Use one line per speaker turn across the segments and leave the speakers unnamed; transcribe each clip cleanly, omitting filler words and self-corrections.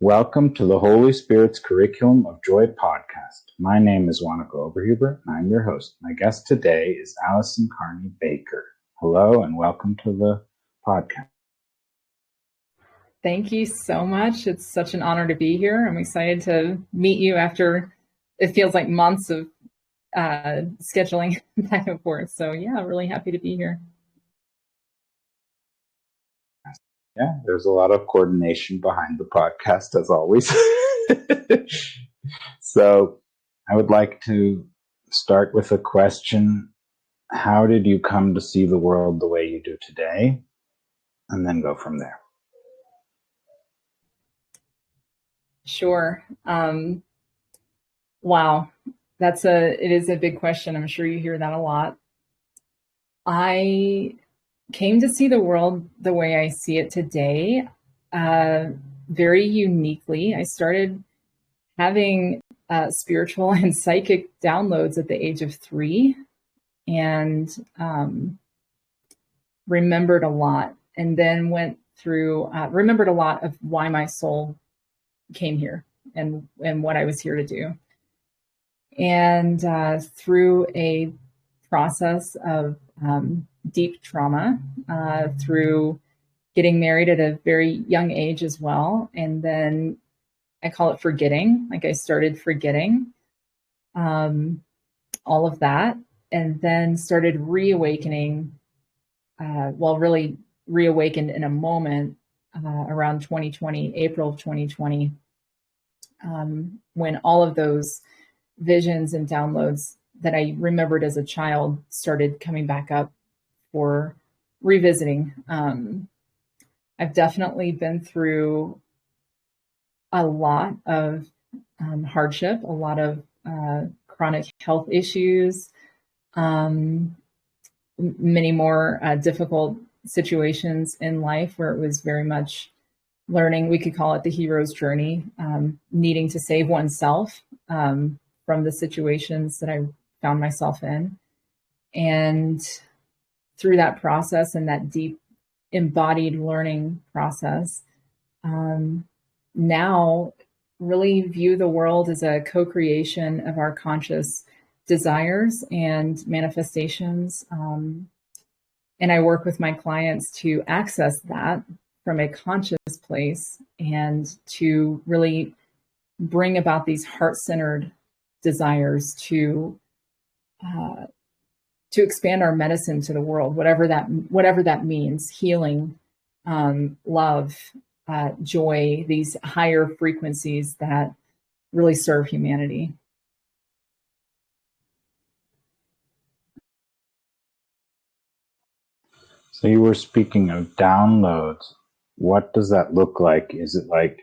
Welcome to the Holy Spirit's Curriculum of Joy podcast. My name is Wanaka Oberhuber, and I'm your host. My guest today is Allison Carney Baker. Hello, and welcome to the podcast.
Thank you so much. It's such an honor to be here. I'm excited to meet you after it feels like months of scheduling back and forth. So yeah, really happy to be here.
Yeah, there's a lot of coordination behind the podcast, as always. So I would like to start with a question. How did you come to see the world the way you do today? And then go from there.
Sure. Wow. It is a big question. I'm sure you hear that a lot. I came to see the world the way I see it today, very uniquely. I started having spiritual and psychic downloads at the age of 3 and remembered a lot, and then remembered a lot of why my soul came here and what I was here to do. And through a process of deep trauma, through getting married at a very young age as well. And then I call it forgetting. Like I started forgetting all of that, and then started reawakening. Really reawakened in a moment around 2020, April of 2020, when all of those visions and downloads that I remembered as a child started coming back up for revisiting. I've definitely been through a lot of hardship, a lot of chronic health issues, many more difficult situations in life where it was very much learning. We could call it the hero's journey, needing to save oneself from the situations that I found myself in. And through that process and that deep embodied learning process, now really view the world as a co-creation of our conscious desires and manifestations. And I work with my clients to access that from a conscious place and to really bring about these heart-centered desires to expand our medicine to the world, whatever that means: healing, love, joy, these higher frequencies that really serve humanity.
So you were speaking of downloads. What does that look like? Is it like,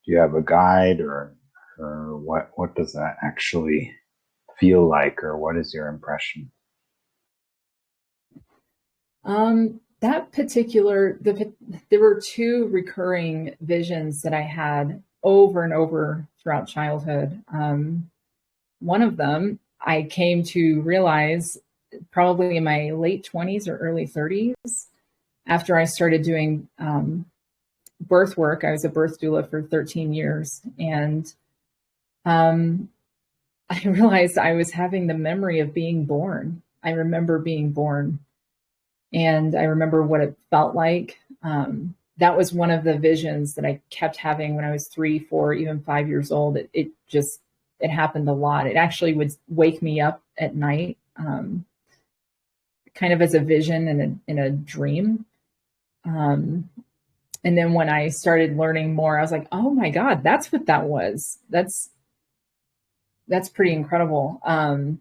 do you have a guide, or what does that actually feel like, or what is your impression?
There were 2 recurring visions that I had over and over throughout childhood. One of them I came to realize probably in my late 20s or early 30s, after I started doing birth work. I was a birth doula for 13 years. And I realized I was having the memory of being born. I remember being born. And I remember what it felt like. That was one of the visions that I kept having when I was 3, 4, even 5 years old. It happened a lot. It actually would wake me up at night, kind of as a vision in a dream. And then when I started learning more, I was like, oh my God, that's what that was. That's pretty incredible. And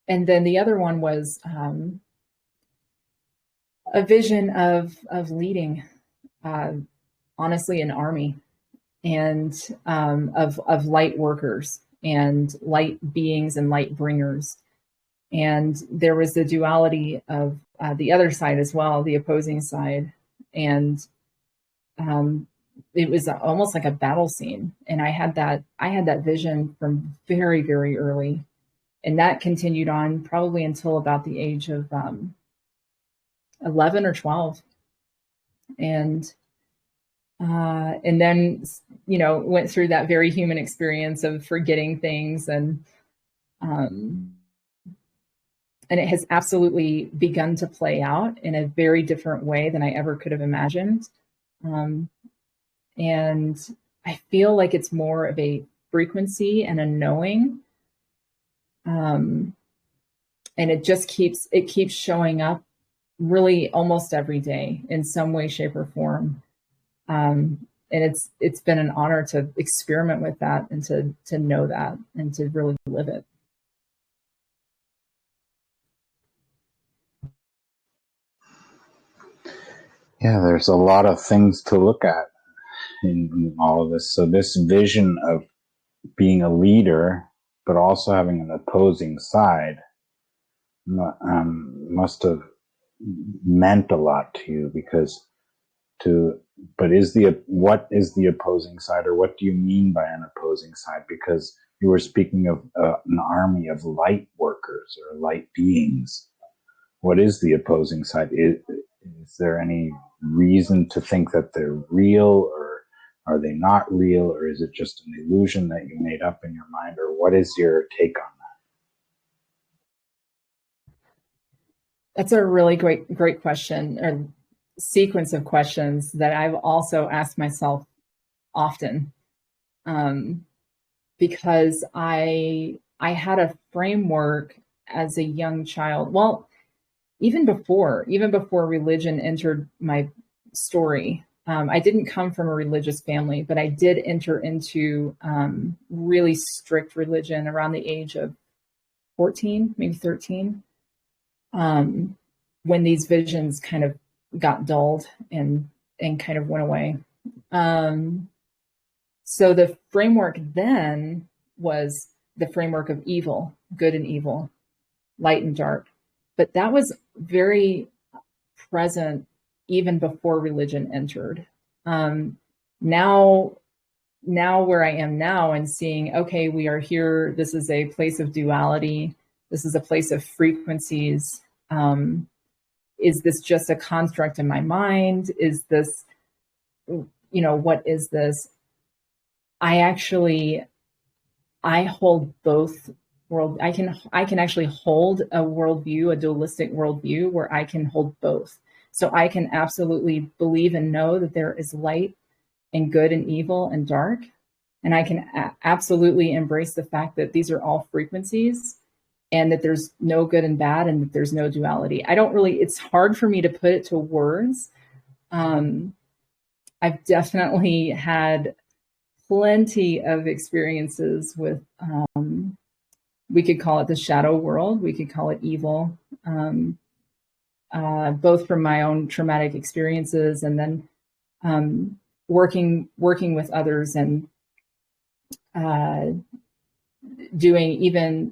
then the other one was a vision of leading, honestly, an army, and of light workers and light beings and light bringers. And there was the duality of the other side as well, the opposing side. And it was almost like a battle scene. And I had that vision from very, very early. And that continued on probably until about the age of 11 or 12. And And then, went through that very human experience of forgetting things, um, and it has absolutely begun to play out in a very different way than I ever could have imagined. And I feel like it's more of a frequency and a knowing. And it just keeps showing up really almost every day in some way, shape, or form. And it's been an honor to experiment with that and to know that and to really live it.
Yeah, there's a lot of things to look at in all of this. So this vision of being a leader, but also having an opposing side, must have meant a lot to you, because what is the opposing side, or what do you mean by an opposing side? Because you were speaking of an army of light workers or light beings. What is the opposing side? Is there any reason to think that they're real, or are they not real, or is it just an illusion that you made up in your mind, or what is your take on
That's a really great question, or sequence of questions that I've also asked myself often, because I had a framework as a young child. Well, even before religion entered my story. I didn't come from a religious family, but I did enter into really strict religion around the age of 14, maybe 13, when these visions kind of got dulled and kind of went away. So the framework then was the framework of evil, good and evil, light and dark. But that was very present even before religion entered. Now where I am now, and seeing, okay, we are here. This is a place of duality. This is a place of frequencies. Is this just a construct in my mind? Is this, what is this? I hold both world. I can actually hold a worldview, a dualistic worldview, where I can hold both. So I can absolutely believe and know that there is light and good and evil and dark. And I can absolutely embrace the fact that these are all frequencies, and that there's no good and bad, and that there's no duality. It's hard for me to put it to words. I've definitely had plenty of experiences with, we could call it the shadow world, we could call it evil, both from my own traumatic experiences, and then working with others, and doing even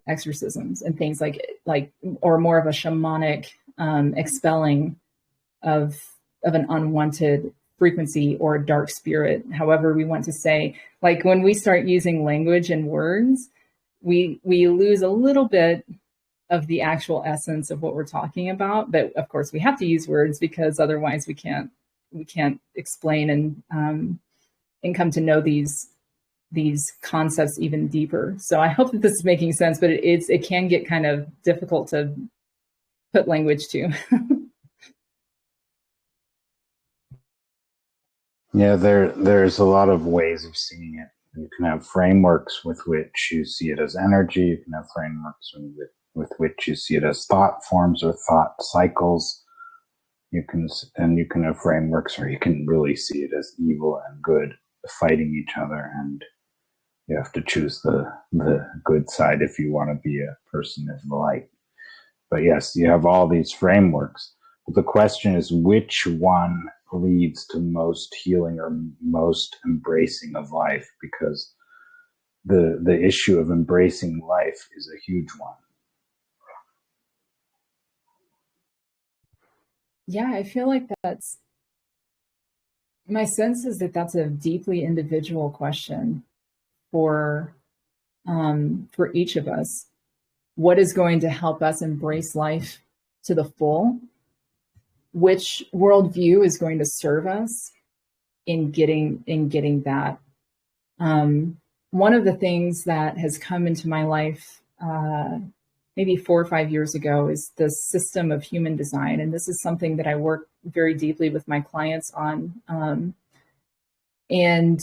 exorcisms and things like or more of a shamanic expelling of an unwanted frequency or a dark spirit, however we want to say. Like, when we start using language and words, we lose a little bit of the actual essence of what we're talking about. But of course we have to use words, because otherwise we can't explain and come to know these concepts even deeper. So I hope that this is making sense, but it can get kind of difficult to put language to.
Yeah, there's a lot of ways of seeing it. You can have frameworks with which you see it as energy. You can have frameworks with which you see it as thought forms or thought cycles. You can have frameworks where you can really see it as evil and good fighting each other, and you have to choose the good side if you want to be a person of light. But yes, you have all these frameworks. But the question is, which one leads to most healing or most embracing of life? Because the issue of embracing life is a huge one.
Yeah, I feel like my sense is that that's a deeply individual question for each of us. What is going to help us embrace life to the full which worldview is going to serve us in getting that. One of the things that has come into my life maybe 4 or 5 years ago is the system of human design. And this is something that I work very deeply with my clients on. And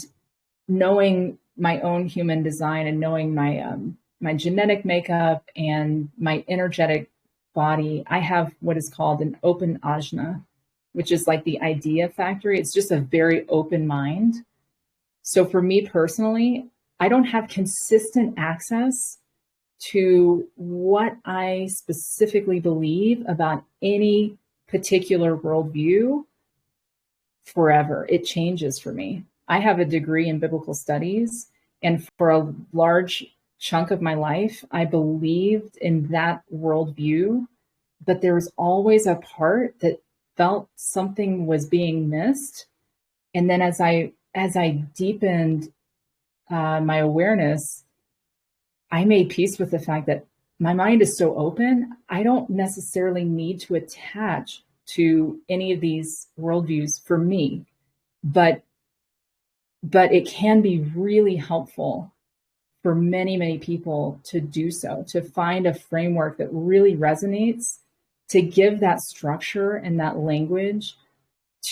knowing my own human design and knowing my genetic makeup and my energetic body, I have what is called an open ajna, which is like the idea factory. It's just a very open mind. So for me personally, I don't have consistent access to what I specifically believe about any particular worldview forever. It changes for me. I have a degree in biblical studies, and for a large chunk of my life, I believed in that worldview, but there was always a part that felt something was being missed. And then as I deepened my awareness, I made peace with the fact that my mind is so open, I don't necessarily need to attach to any of these worldviews for me, but it can be really helpful for many, many people to do so, to find a framework that really resonates, to give that structure and that language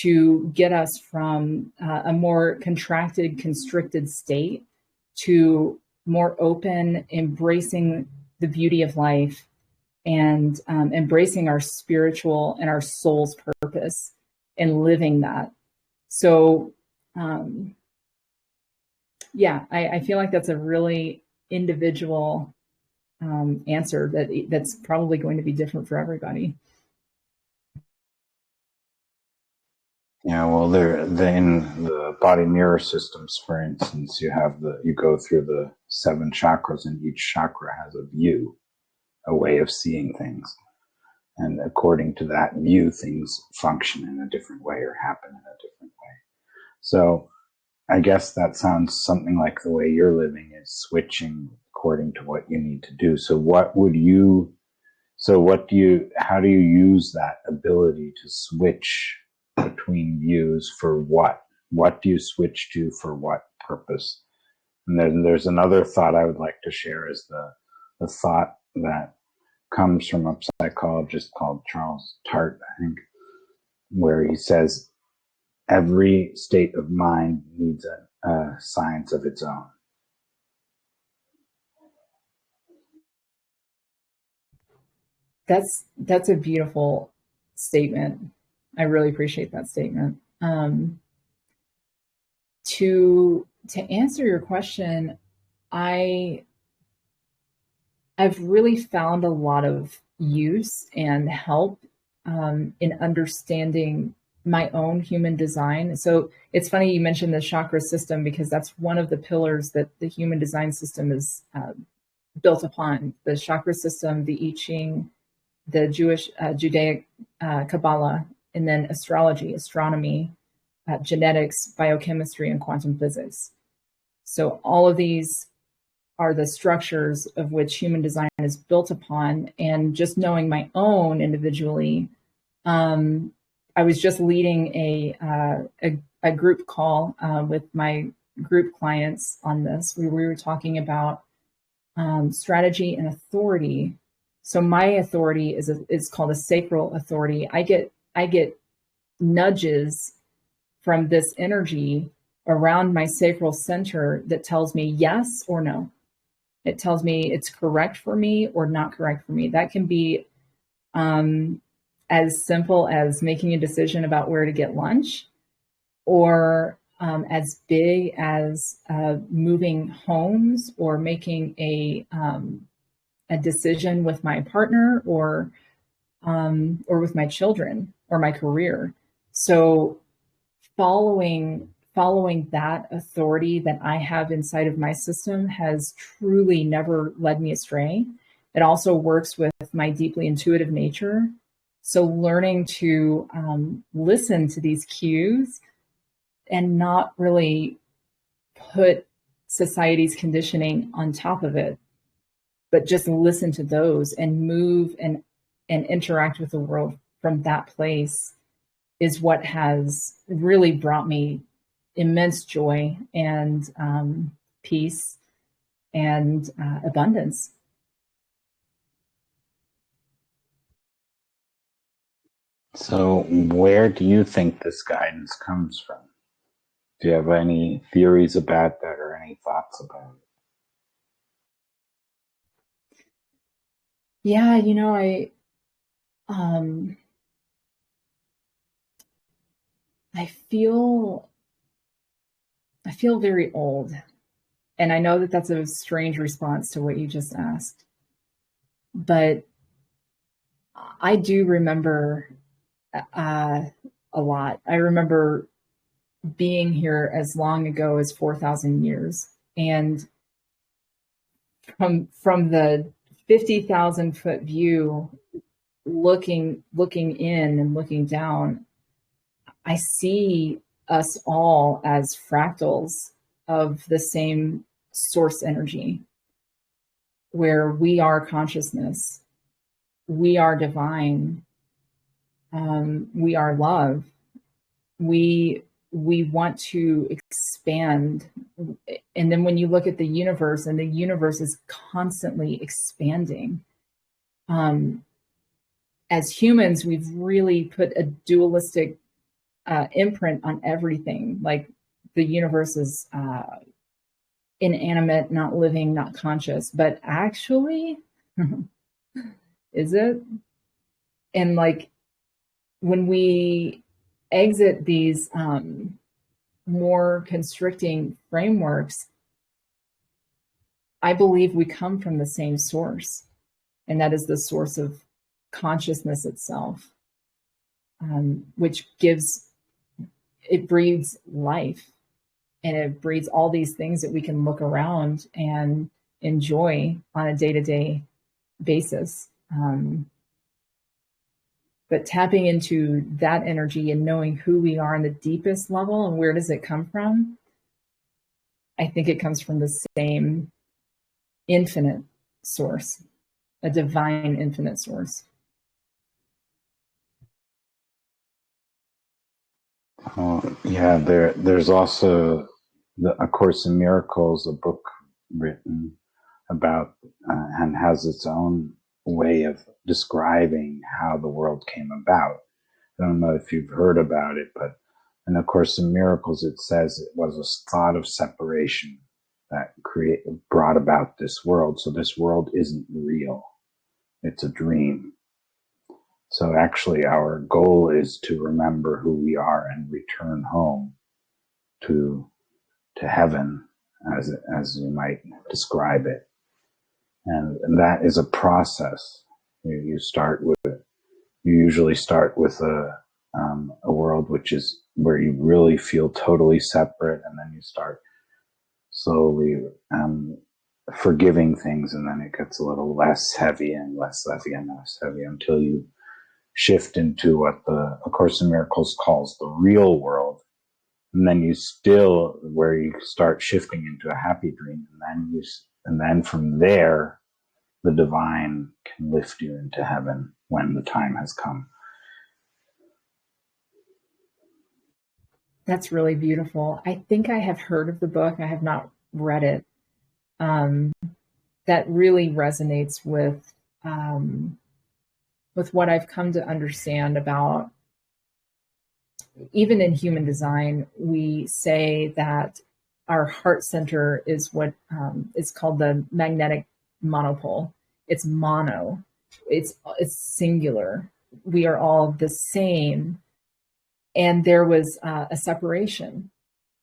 to get us from a more contracted, constricted state to more open, embracing the beauty of life and embracing our spiritual and our soul's purpose and living that. So, I feel like that's a really individual answer that's probably going to be different for everybody.
Yeah, well, in the body mirror systems, for instance, you go through the 7 chakras, and each chakra has a view, a way of seeing things. And according to that view, things function in a different way or happen in a different way. So I guess that sounds something like the way you're living is switching according to what you need to do. So how do you use that ability to switch between views for what? What do you switch to for what purpose? And then there's another thought I would like to share is the thought that comes from a psychologist called Charles Tart, I think, where he says, every state of mind needs a science of its own.
That's a beautiful statement. I really appreciate that statement. To answer your question, I've really found a lot of use and help in understanding my own human design. So it's funny you mentioned the chakra system, because that's one of the pillars that the human design system is built upon. The chakra system, the I Ching, the Judaic Kabbalah, and then astrology, astronomy, genetics, biochemistry, and quantum physics. So all of these are the structures of which human design is built upon. And just knowing my own individually, I was just leading a group call with my group clients on this. We were talking about strategy and authority. So my authority is called a sacral authority. I get nudges from this energy around my sacral center that tells me yes or no. It tells me it's correct for me or not correct for me. That can be as simple as making a decision about where to get lunch, or as big as moving homes, or making a decision with my partner, or with my children, or my career. So following that authority that I have inside of my system has truly never led me astray. It also works with my deeply intuitive nature. So learning to listen to these cues and not really put society's conditioning on top of it, but just listen to those and move and interact with the world from that place is what has really brought me immense joy and peace and abundance.
So, where do you think this guidance comes from? Do you have any theories about that or any thoughts about it?
Yeah, um, I feel very old, and I know that that's a strange response to what you just asked, but I do remember a lot. I remember being here as long ago as 4,000 years, and from the 50,000-foot view, looking in and looking down, I see us all as fractals of the same source energy, where we are consciousness, we are divine, we are love. We want to expand. And then when you look at the universe, and the universe is constantly expanding. As humans, we've really put a dualistic imprint on everything. Like the universe is inanimate, not living, not conscious. But actually, is it? And like when we exit these more constricting frameworks, I believe we come from the same source, and that is the source of consciousness itself, which breeds life, and it breeds all these things that we can look around and enjoy on a day-to-day basis. But tapping into that energy and knowing who we are on the deepest level and where does it come from, I think it comes from the same infinite source, a divine infinite source.
Yeah, there's also A Course in Miracles, a book written about and has its own way of describing how the world came about. I don't know if you've heard about it, but in A Course in Miracles, it says it was a thought of separation that brought about this world. So this world isn't real. It's a dream. So actually our goal is to remember who we are and return home to heaven, as you might describe it. And that is a process. You usually start with a world which is where you really feel totally separate, and then you start slowly forgiving things, and then it gets a little less heavy and less heavy and less heavy until you shift into what the A Course in Miracles calls the real world. And then where you start shifting into a happy dream, and then from there, the divine can lift you into heaven when the time has come.
That's really beautiful. I think I have heard of the book. I have not read it. That really resonates with what I've come to understand about, even in human design, we say that our heart center is what is called the magnetic monopole. It's mono. It's singular. We are all the same. And there was a separation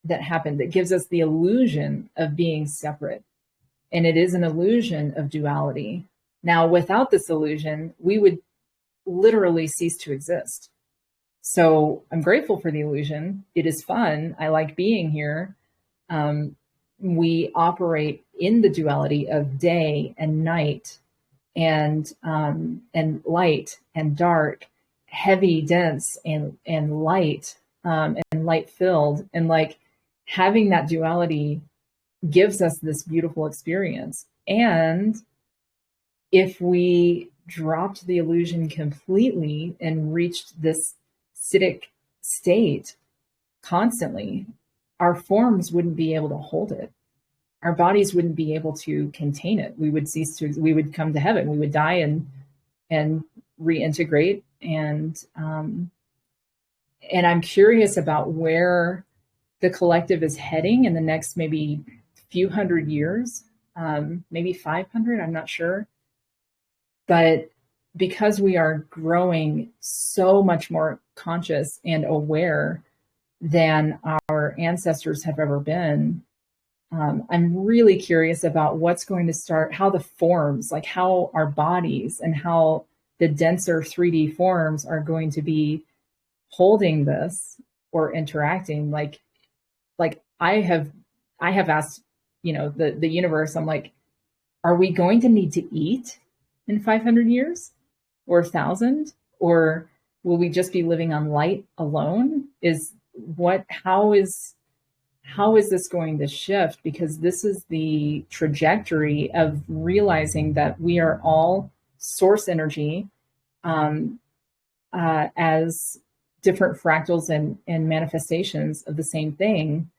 that happened that gives us the illusion of being separate. And it is an illusion of duality. Now, without this illusion, we would literally cease to exist. So I'm grateful for the illusion. It is fun. I like being here. We operate in the duality of day and night, and light and dark, heavy, dense, and light, and light filled. And like having that duality gives us this beautiful experience. And if we dropped the illusion completely and reached this Siddhic state constantly, our forms wouldn't be able to hold it. Our bodies wouldn't be able to contain it. We would come to heaven. We would die and reintegrate. And I'm curious about where the collective is heading in the next maybe few hundred years, maybe 500, I'm not sure. But because we are growing so much more conscious and aware than our ancestors have ever been, I'm really curious about what's going to start, how the forms, like how our bodies and how the denser 3D forms are going to be holding this or interacting. Like I have asked, the universe, I'm like, are we going to need to eat in 500 years or 1,000? Or will we just be living on light alone? How is this going to shift? Because this is the trajectory of realizing that we are all source energy, as different fractals and manifestations of the same thing.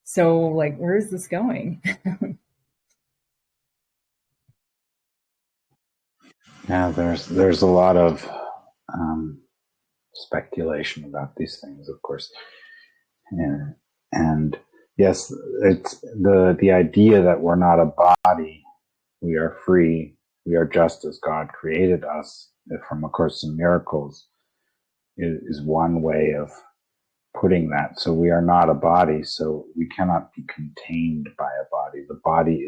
So, like, where is this going?
Yeah, there's a lot of speculation about these things, of course, and yes, it's the idea that we're not a body, we are free, we are just as God created us, from A Course in Miracles, is one way of putting that. So we are not a body, so we cannot be contained by a body. The body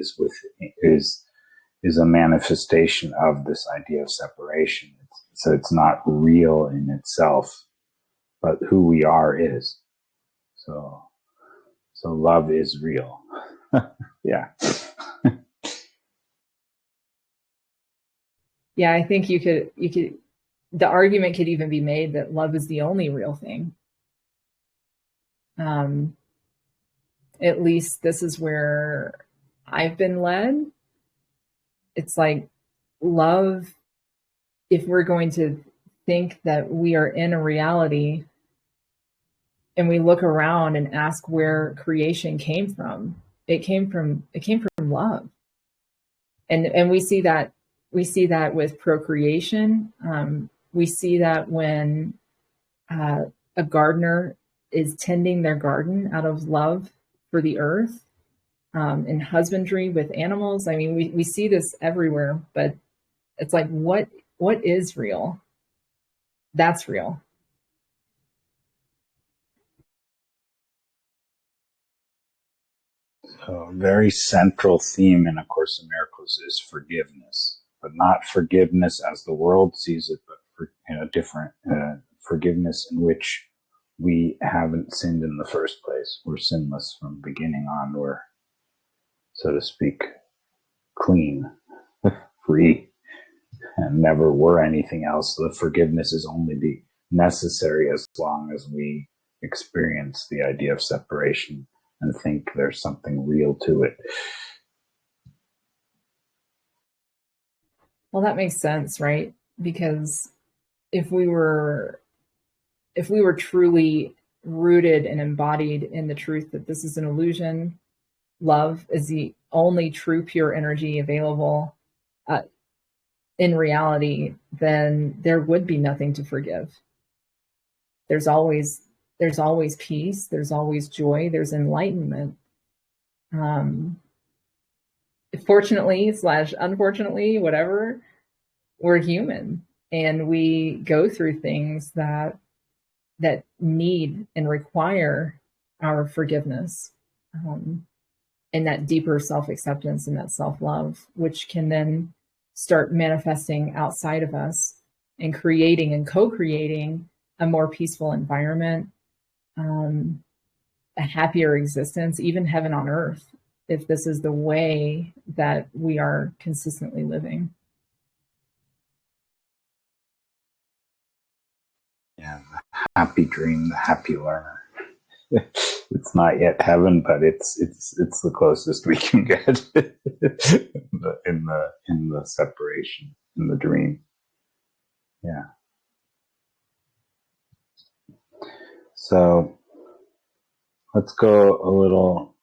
is a manifestation of this idea of separation. So it's not real in itself, but who we are is. So love is real. Yeah.
Yeah, I think you could, the argument could even be made that love is the only real thing. At least this is where I've been led. It's like love, if we're going to think that we are in a reality and we look around and ask where creation came from, it came from love. And we see that with procreation. We see that when a gardener is tending their garden out of love for the earth, in husbandry with animals. I mean, we see this everywhere, but it's like, what is real? That's real.
So a very central theme in A Course in Miracles is forgiveness, but not forgiveness as the world sees it, but for different forgiveness in which we haven't sinned in the first place. We're sinless from beginning on. We're, so to speak, clean, free, and never were anything else. The forgiveness is only necessary as long as we experience the idea of separation and think there's something real to it.
Well, that makes sense, right? Because if we were truly rooted and embodied in the truth that this is an illusion, love is the only true pure energy available in reality, then there would be nothing to forgive. There's always peace, there's always joy, there's enlightenment. Fortunately / unfortunately, whatever, we're human and we go through things that need and require our forgiveness, and that deeper self-acceptance and that self-love, which can then start manifesting outside of us and creating and co-creating a more peaceful environment, a happier existence, even heaven on earth, if this is the way that we are consistently living.
Yeah, the happy dream, the happy learner. It's not yet heaven, but it's the closest we can get in the separation, in the dream. Yeah. So let's go a little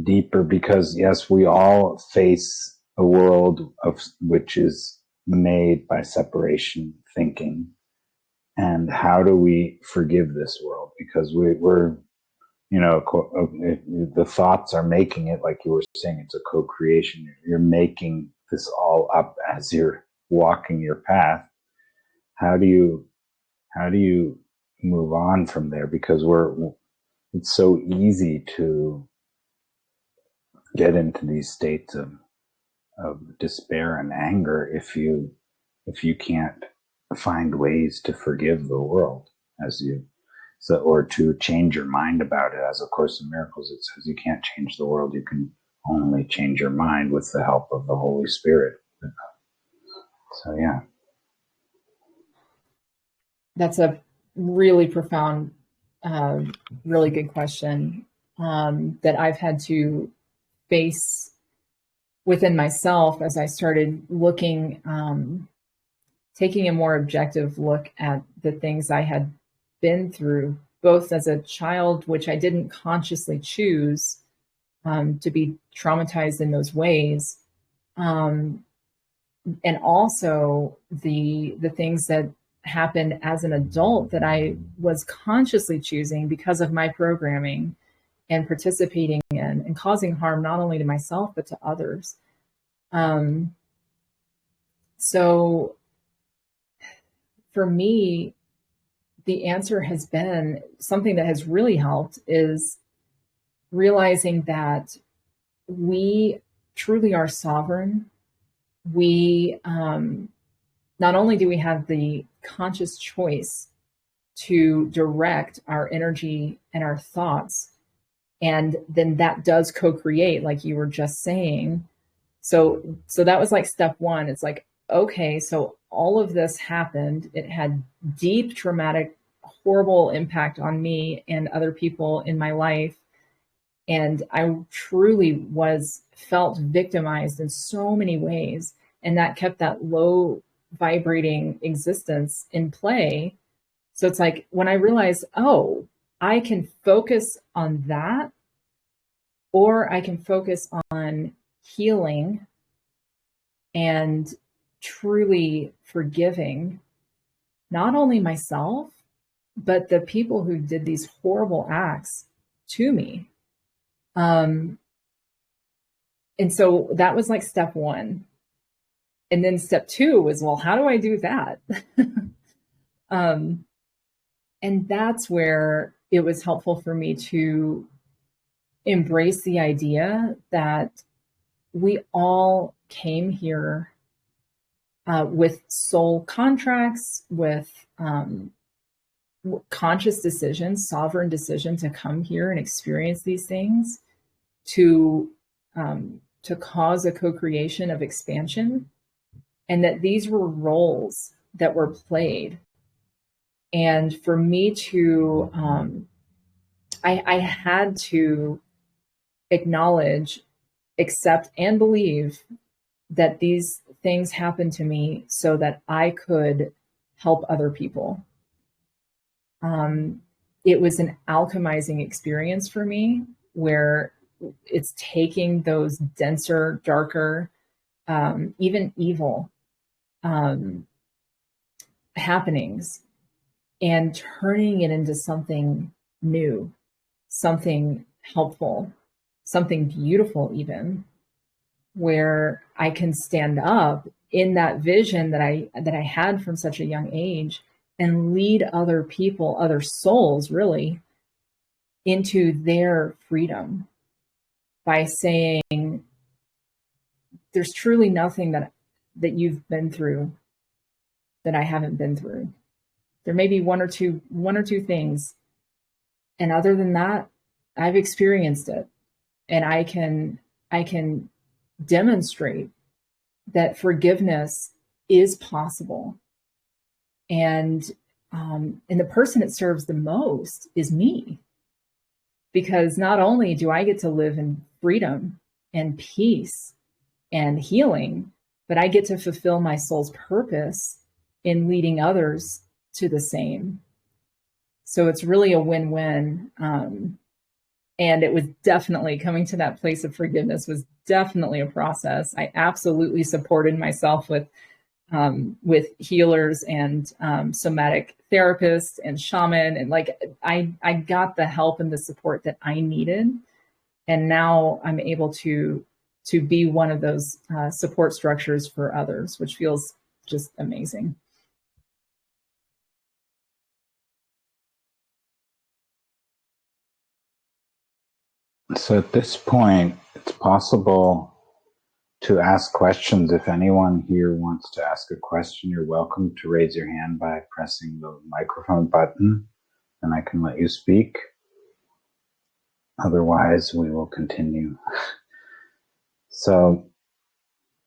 deeper, because yes, we all face a world of which is made by separation thinking. And how do we forgive this world? Because we're, the thoughts are making it, like you were saying, it's a co-creation. You're making this all up as you're walking your path. How do you move on from there? Because it's so easy to get into these states of despair and anger if you can't find ways to forgive the world, or to change your mind about it. As A Course in Miracles, it says you can't change the world, you can only change your mind with the help of the Holy Spirit. So yeah,
that's a really profound, really good question that I've had to face within myself as I started looking, taking a more objective look at the things I had been through, both as a child, which I didn't consciously choose to be traumatized in those ways, and also the things that happened as an adult that I was consciously choosing because of my programming and participating in and causing harm not only to myself but to others. So for me, the answer has been something that has really helped is realizing that we truly are sovereign. We not only do we have the conscious choice to direct our energy and our thoughts, and then that does co-create, like you were just saying. So that was like step one. It's like, okay, so all of this happened. It had deep, traumatic, horrible impact on me and other people in my life. And I truly felt victimized in so many ways. And that kept that low vibrating existence in play. So it's like when I realized, oh, I can focus on that, or I can focus on healing and truly forgiving not only myself, but the people who did these horrible acts to me. And so that was like step one. And then step two was, well, how do I do that? And that's where it was helpful for me to embrace the idea that we all came here with soul contracts, with conscious decisions, sovereign decision to come here and experience these things, to cause a co-creation of expansion, and that these were roles that were played. And for me to, I had to acknowledge, accept, and believe that these things happened to me so that I could help other people. It was an alchemizing experience for me, where it's taking those denser, darker, even evil happenings and turning it into something new, something helpful, something beautiful, even, where I can stand up in that vision that I had from such a young age and lead other people, other souls really, into their freedom by saying, there's truly nothing that you've been through that I haven't been through. There may be one or two things, and other than that, I've experienced it, and I can demonstrate that forgiveness is possible. And the person it serves the most is me, because not only do I get to live in freedom and peace and healing, but I get to fulfill my soul's purpose in leading others to the same. So it's really a win-win. And it was definitely coming to that place of forgiveness was definitely a process. I absolutely supported myself with healers and somatic therapists and shaman, and like I got the help and the support that I needed, and now I'm able to be one of those support structures for others, which feels just amazing.
So at this point, it's possible to ask questions. If anyone here wants to ask a question, you're welcome to raise your hand by pressing the microphone button, and I can let you speak. Otherwise, we will continue. So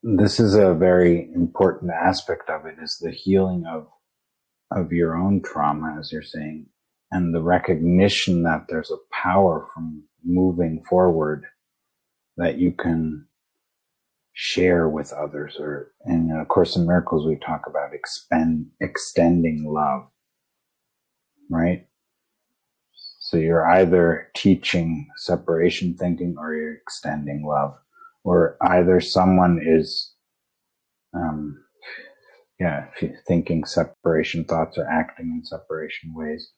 this is a very important aspect of it, is the healing of your own trauma, as you're saying, and the recognition that there's a power from moving forward that you can share with others. Or, and in A Course in Miracles, we talk about extending love, right? So you're either teaching separation thinking or you're extending love, or either someone is thinking separation thoughts or acting in separation ways,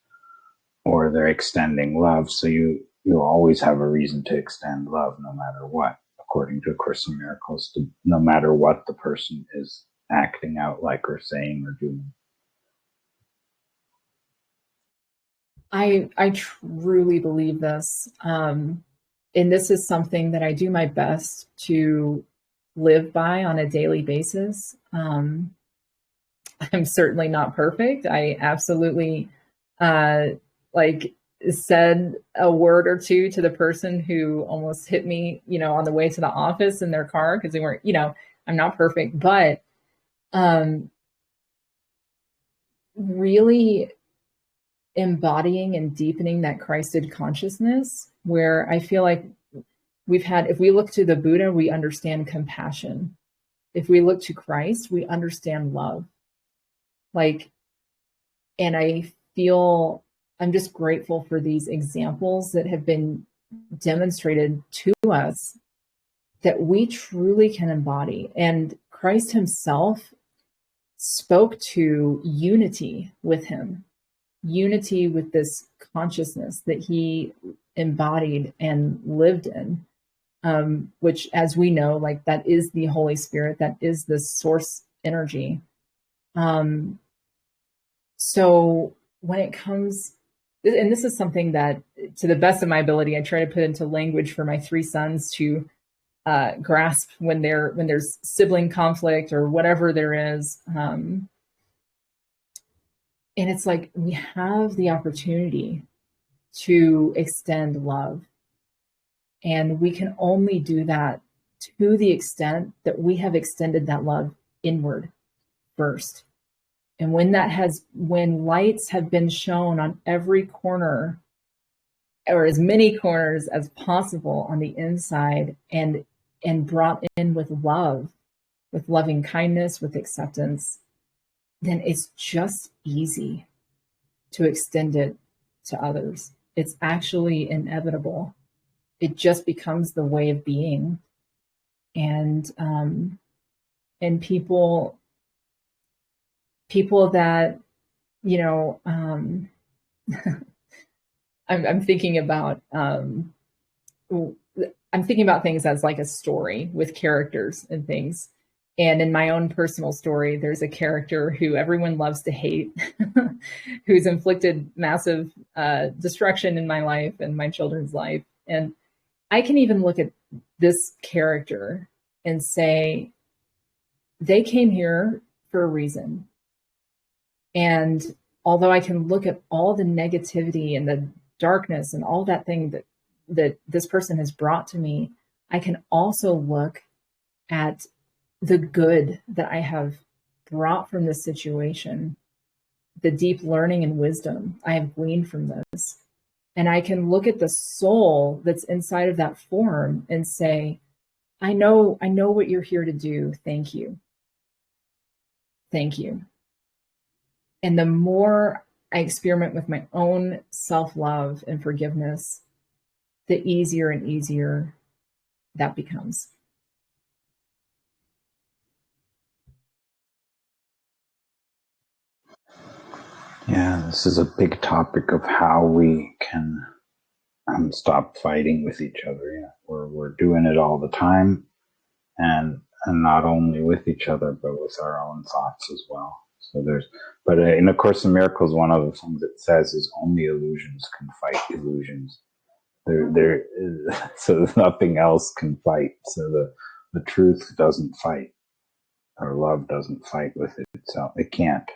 or they're extending love. So you always have a reason to extend love no matter what, according to A Course in Miracles, no matter what the person is acting out like or saying or doing.
I truly believe this. And this is something that I do my best to live by on a daily basis. I'm certainly not perfect. I absolutely said a word or two to the person who almost hit me, on the way to the office in their car because they weren't, I'm not perfect, but really embodying and deepening that Christed consciousness, where I feel like if we look to the Buddha, we understand compassion. If we look to Christ, we understand love. And I feel I'm just grateful for these examples that have been demonstrated to us that we truly can embody. And Christ himself spoke to unity with him, unity with this consciousness that he embodied and lived in, which, as we know, that is the Holy Spirit, that is the source energy. So when it comes, and this is something that, to the best of my ability, I try to put into language for my 3 sons to grasp when there's sibling conflict or whatever there is. And it's like we have the opportunity to extend love. And we can only do that to the extent that we have extended that love inward first. And when lights have been shown on every corner, or as many corners as possible on the inside, and brought in with love, with loving kindness, with acceptance, then it's just easy to extend it to others. It's actually inevitable. It just becomes the way of being. And people that, I'm thinking about, I'm thinking about things as like a story with characters and things. And in my own personal story, there's a character who everyone loves to hate, who's inflicted massive destruction in my life and my children's life. And I can even look at this character and say, they came here for a reason. And although I can look at all the negativity and the darkness and all that thing that this person has brought to me, I can also look at the good that I have brought from this situation, the deep learning and wisdom I have gleaned from this. And I can look at the soul that's inside of that form and say, I know what you're here to do. Thank you. Thank you. And the more I experiment with my own self-love and forgiveness, the easier and easier that becomes.
Yeah, this is a big topic of how we can stop fighting with each other. Yeah, we're doing it all the time, and not only with each other, but with our own thoughts as well. So but in A Course in Miracles, one of the things it says is only illusions can fight illusions. So nothing else can fight. So the truth doesn't fight, or love doesn't fight with it itself. It can't.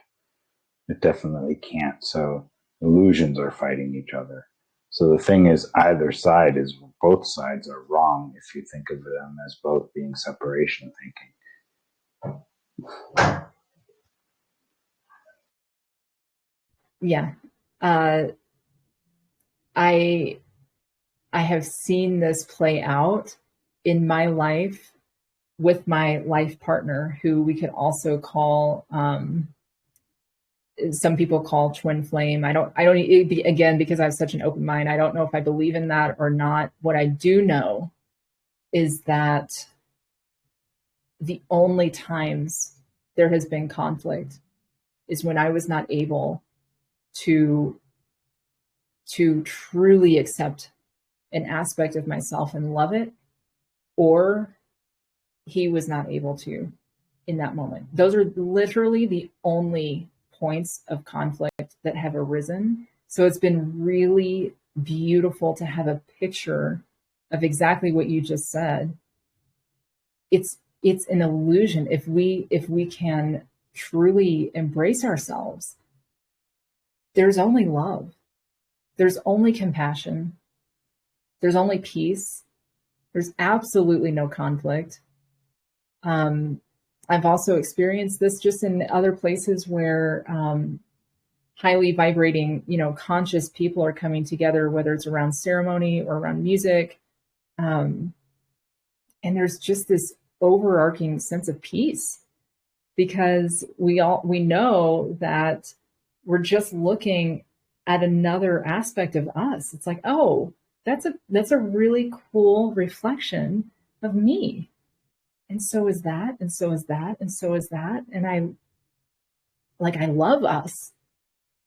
It definitely can't. So illusions are fighting each other. So the thing is, both sides are wrong if you think of them as both being separation thinking.
Yeah. I have seen this play out in my life with my life partner, who we could also call, some people call twin flame. Again, because I have such an open mind, I don't know if I believe in that or not. What I do know is that the only times there has been conflict is when I was not able to truly accept an aspect of myself and love it, or he was not able to in that moment. Those are literally the only points of conflict that have arisen. So it's been really beautiful to have a picture of exactly what you just said. It's an illusion. If we can truly embrace ourselves, there's only love. There's only compassion. There's only peace. There's absolutely no conflict. I've also experienced this just in other places where highly vibrating, conscious people are coming together, whether it's around ceremony or around music. And there's just this overarching sense of peace, because we know that we're just looking at another aspect of us. It's like, oh, that's a really cool reflection of me. And so is that, and so is that, and so is that. And I love us.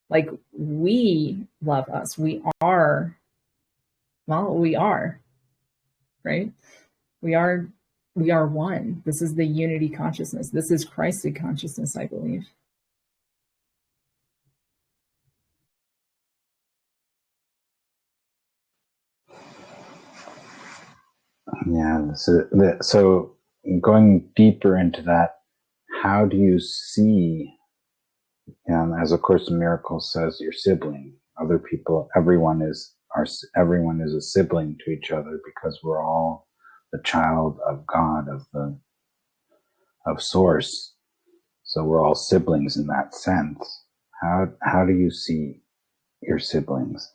Like, we love us. We are, right? We are one. This is the unity consciousness. This is Christed consciousness, I believe.
Yeah. So going deeper into that, how do you see, as A Course in Miracles says, your sibling, other people, everyone is a sibling to each other, because we're all the child of God, of Source. So we're all siblings in that sense. How do you see your siblings?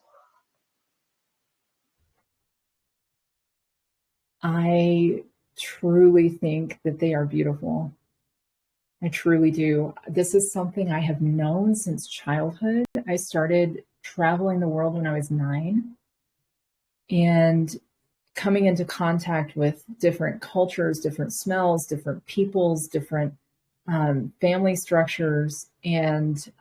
I truly think that they are beautiful. I truly do. This is something I have known since childhood. I started traveling the world when I was 9, and coming into contact with different cultures, different smells, different peoples, different family structures, and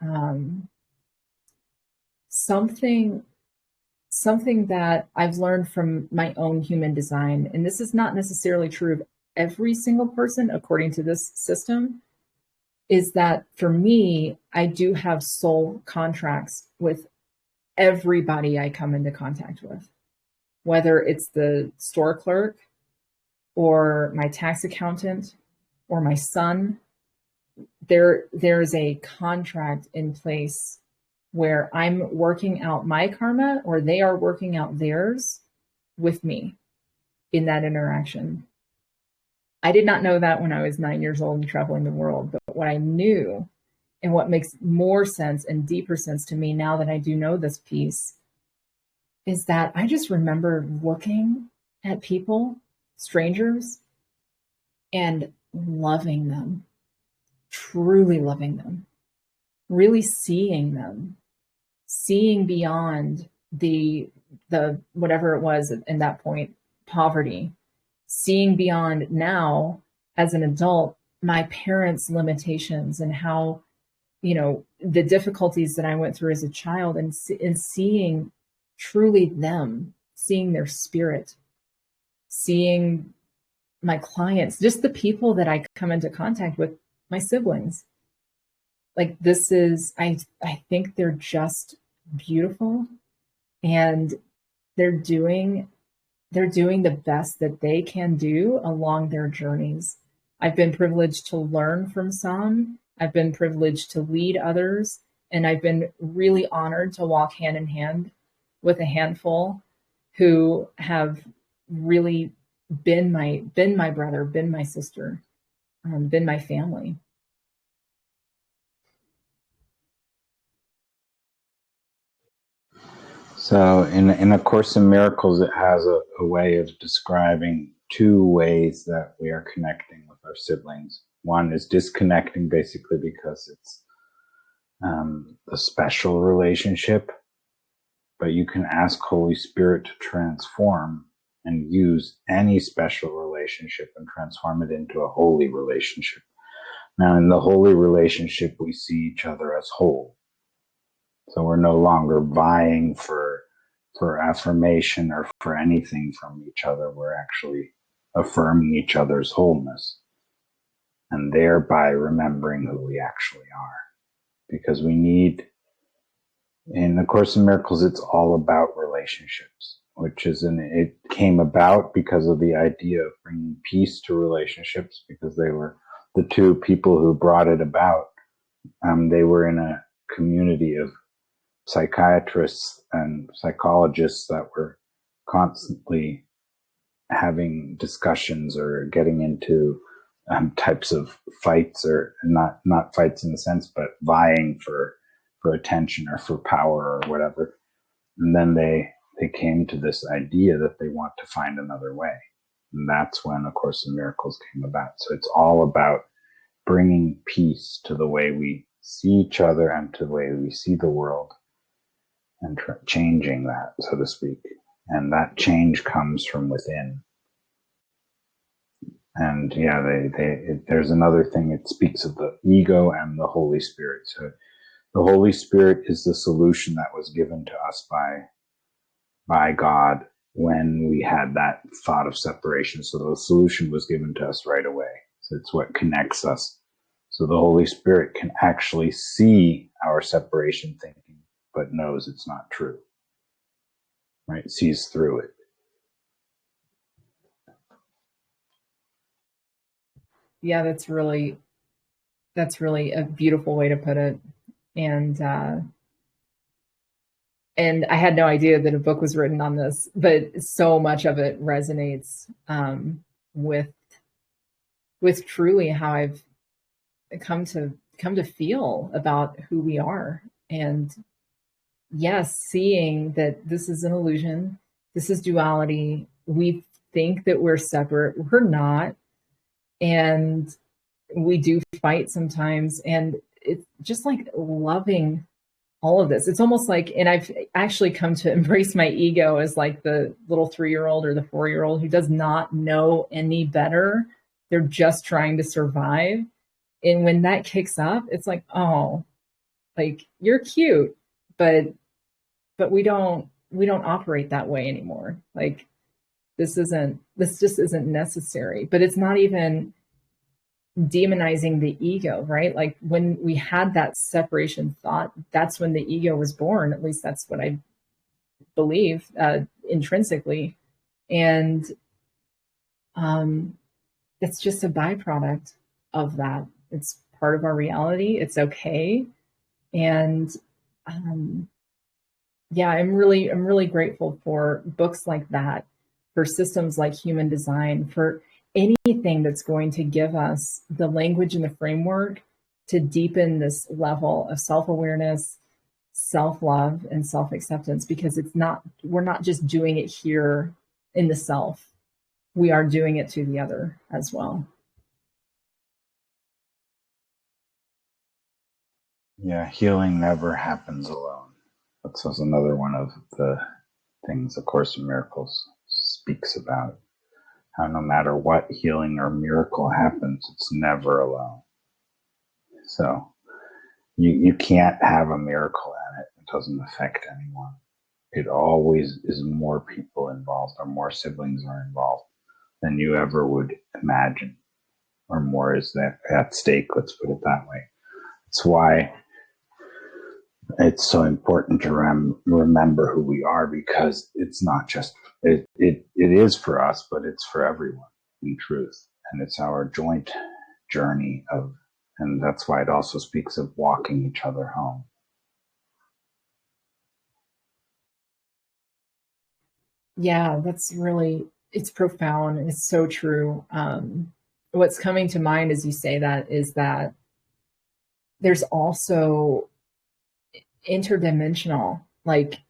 something that I've learned from my own human design, and this is not necessarily true of every single person according to this system, is that for me, I do have soul contracts with everybody I come into contact with, whether it's the store clerk or my tax accountant or my son. There's a contract in place where I'm working out my karma, or they are working out theirs with me in that interaction. I did not know that when I was 9 years old and traveling the world, but what I knew, and what makes more sense and deeper sense to me now that I do know this piece, is that I just remember looking at people, strangers, and loving them, truly loving them, really seeing them seeing beyond the whatever it was in that point, poverty, seeing beyond now as an adult, my parents' limitations and how, the difficulties that I went through as a child, and seeing truly them, seeing their spirit, seeing my clients, just the people that I come into contact with, my siblings. Like, this is, I think they're just beautiful, and they're doing the best that they can do along their journeys. I've been privileged to learn from some. I've been privileged to lead others, and I've been really honored to walk hand in hand with a handful who have really been my brother, been my sister, been my family.
So in A Course in Miracles, it has a way of describing two ways that we are connecting with our siblings. One is disconnecting, basically because it's a special relationship, but you can ask Holy Spirit to transform and use any special relationship and transform it into a holy relationship. Now, in the holy relationship, we see each other as whole. So we're no longer vying for affirmation or for anything from each other. We're actually affirming each other's wholeness, and thereby remembering who we actually are. Because we need, in A Course in Miracles, it's all about relationships, it came about because of the idea of bringing peace to relationships, because they were the two people who brought it about. They were in a community of psychiatrists and psychologists that were constantly having discussions or getting into types of fights, or not fights in the sense, but vying for attention or for power or whatever. And then they came to this idea that they want to find another way. And that's when A Course in Miracles came about. So it's all about bringing peace to the way we see each other and to the way we see the world, and changing that, so to speak. And that change comes from within. And yeah, there's another thing. It speaks of the ego and the Holy Spirit. So the Holy Spirit is the solution that was given to us by God when we had that thought of separation. So the solution was given to us right away. So it's what connects us. So the Holy Spirit can actually see our separation thinking, but knows it's not true, right? Sees through it.
Yeah, that's really a beautiful way to put it. And I had no idea that a book was written on this, but so much of it resonates with truly how I've come to feel about who we are. And yes, seeing that this is an illusion, this is duality. We think that we're separate. We're not. And we do fight sometimes. And it's just like loving all of this. It's almost like, and I've actually come to embrace my ego as like the little 3-year-old or the 4-year-old who does not know any better. They're just trying to survive. And when that kicks up, it's like, oh, like, you're cute, but we don't operate that way anymore. Like, this just isn't necessary. But it's not even demonizing the ego, right? Like, when we had that separation thought, that's when the ego was born. At least that's what I believe intrinsically. And it's just a byproduct of that. It's part of our reality. It's okay. And yeah, I'm really grateful for books like that, for systems like Human Design, for anything that's going to give us the language and the framework to deepen this level of self-awareness, self-love, and self-acceptance, because we're not just doing it here in the self. We are doing it to the other as well.
Yeah, healing never happens alone. That's another one of the things A Course in Miracles speaks about. How no matter what healing or miracle happens, it's never alone. So you can't have a miracle and it doesn't affect anyone. It always is more people involved or more siblings are involved than you ever would imagine, or more is at stake, let's put it that way. It's why it's so important to remember who we are, because it's not just, it is for us, but it's for everyone in truth. And it's our joint journey of, and that's why it also speaks of walking each other home.
Yeah, it's profound. It's so true. What's coming to mind as you say that is that there's also interdimensional, like,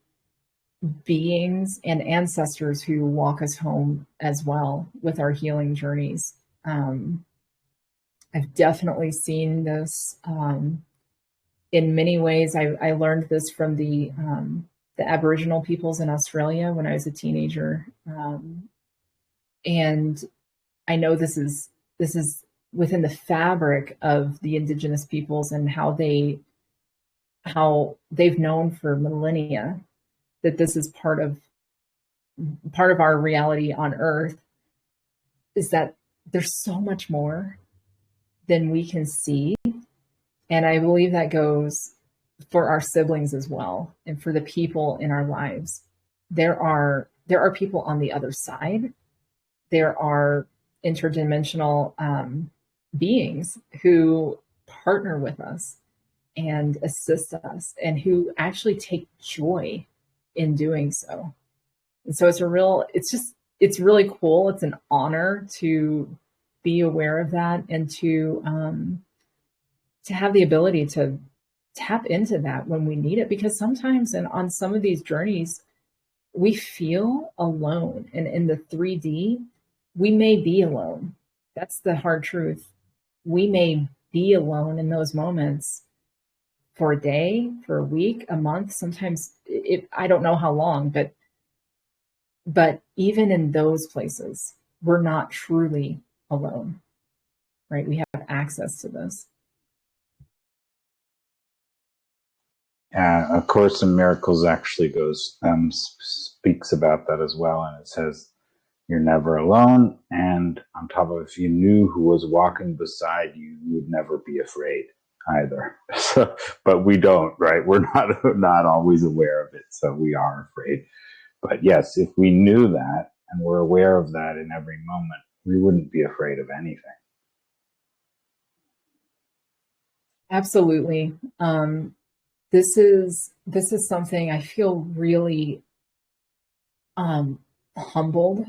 beings and ancestors who walk us home as well with our healing journeys. I've definitely seen this in many ways. I learned this from the Aboriginal peoples in Australia when I was a teenager, and I know this is within the fabric of the Indigenous peoples and how they've known for millennia that this is part of our reality on Earth, is that there's so much more than we can see. And I believe that goes for our siblings as well, and for the people in our lives. There are people on the other side. There are interdimensional beings who partner with us and assist us, and who actually take joy in doing so. And so it's really cool. It's an honor to be aware of that, and to have the ability to tap into that when we need it, because sometimes on some of these journeys we feel alone, and in the 3D we may be alone. That's the hard truth. We may be alone in those moments for a day, for a week, a month, sometimes I don't know how long, but even in those places, we're not truly alone, right? We have access to this.
A Course in Miracles actually speaks about that as well, and it says, you're never alone, and on top of, if you knew who was walking beside you, you would never be afraid either. So, but we don't, right? We're not always aware of it, so we are afraid. But yes, if we knew that and were aware of that in every moment, we wouldn't be afraid of anything.
Absolutely. This is something I feel really humbled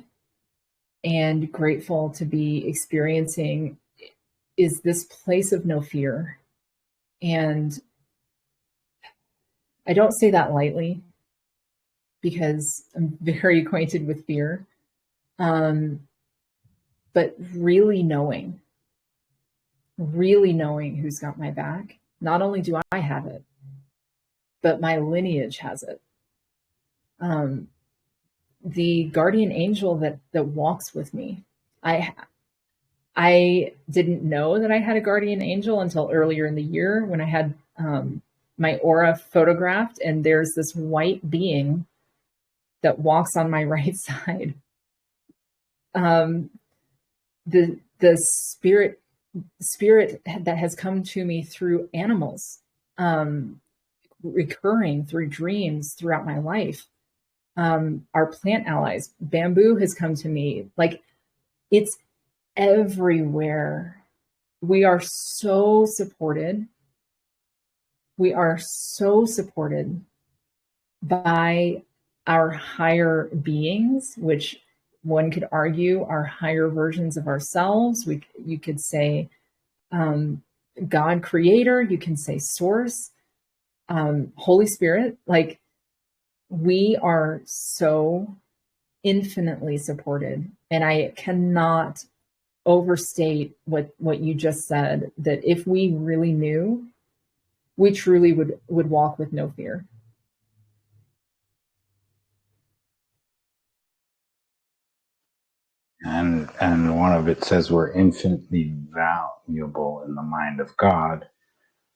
and grateful to be experiencing, is this place of no fear. And I don't say that lightly, because I'm very acquainted with fear. But really knowing who's got my back. Not only do I have it, but my lineage has it. The guardian angel that walks with me. I didn't know that I had a guardian angel until earlier in the year, when I had my aura photographed, and there's this white being that walks on my right side. The spirit that has come to me through animals, recurring through dreams throughout my life. Our plant allies, bamboo has come to me. Like, it's everywhere. We are so supported. We are so supported by our higher beings, which one could argue are higher versions of ourselves. You could say God creator, you can say source, Holy Spirit. Like, we are so infinitely supported. And I cannot overstate what you just said, that if we really knew, we truly would walk with no fear.
And one of it says we're infinitely valuable in the mind of God,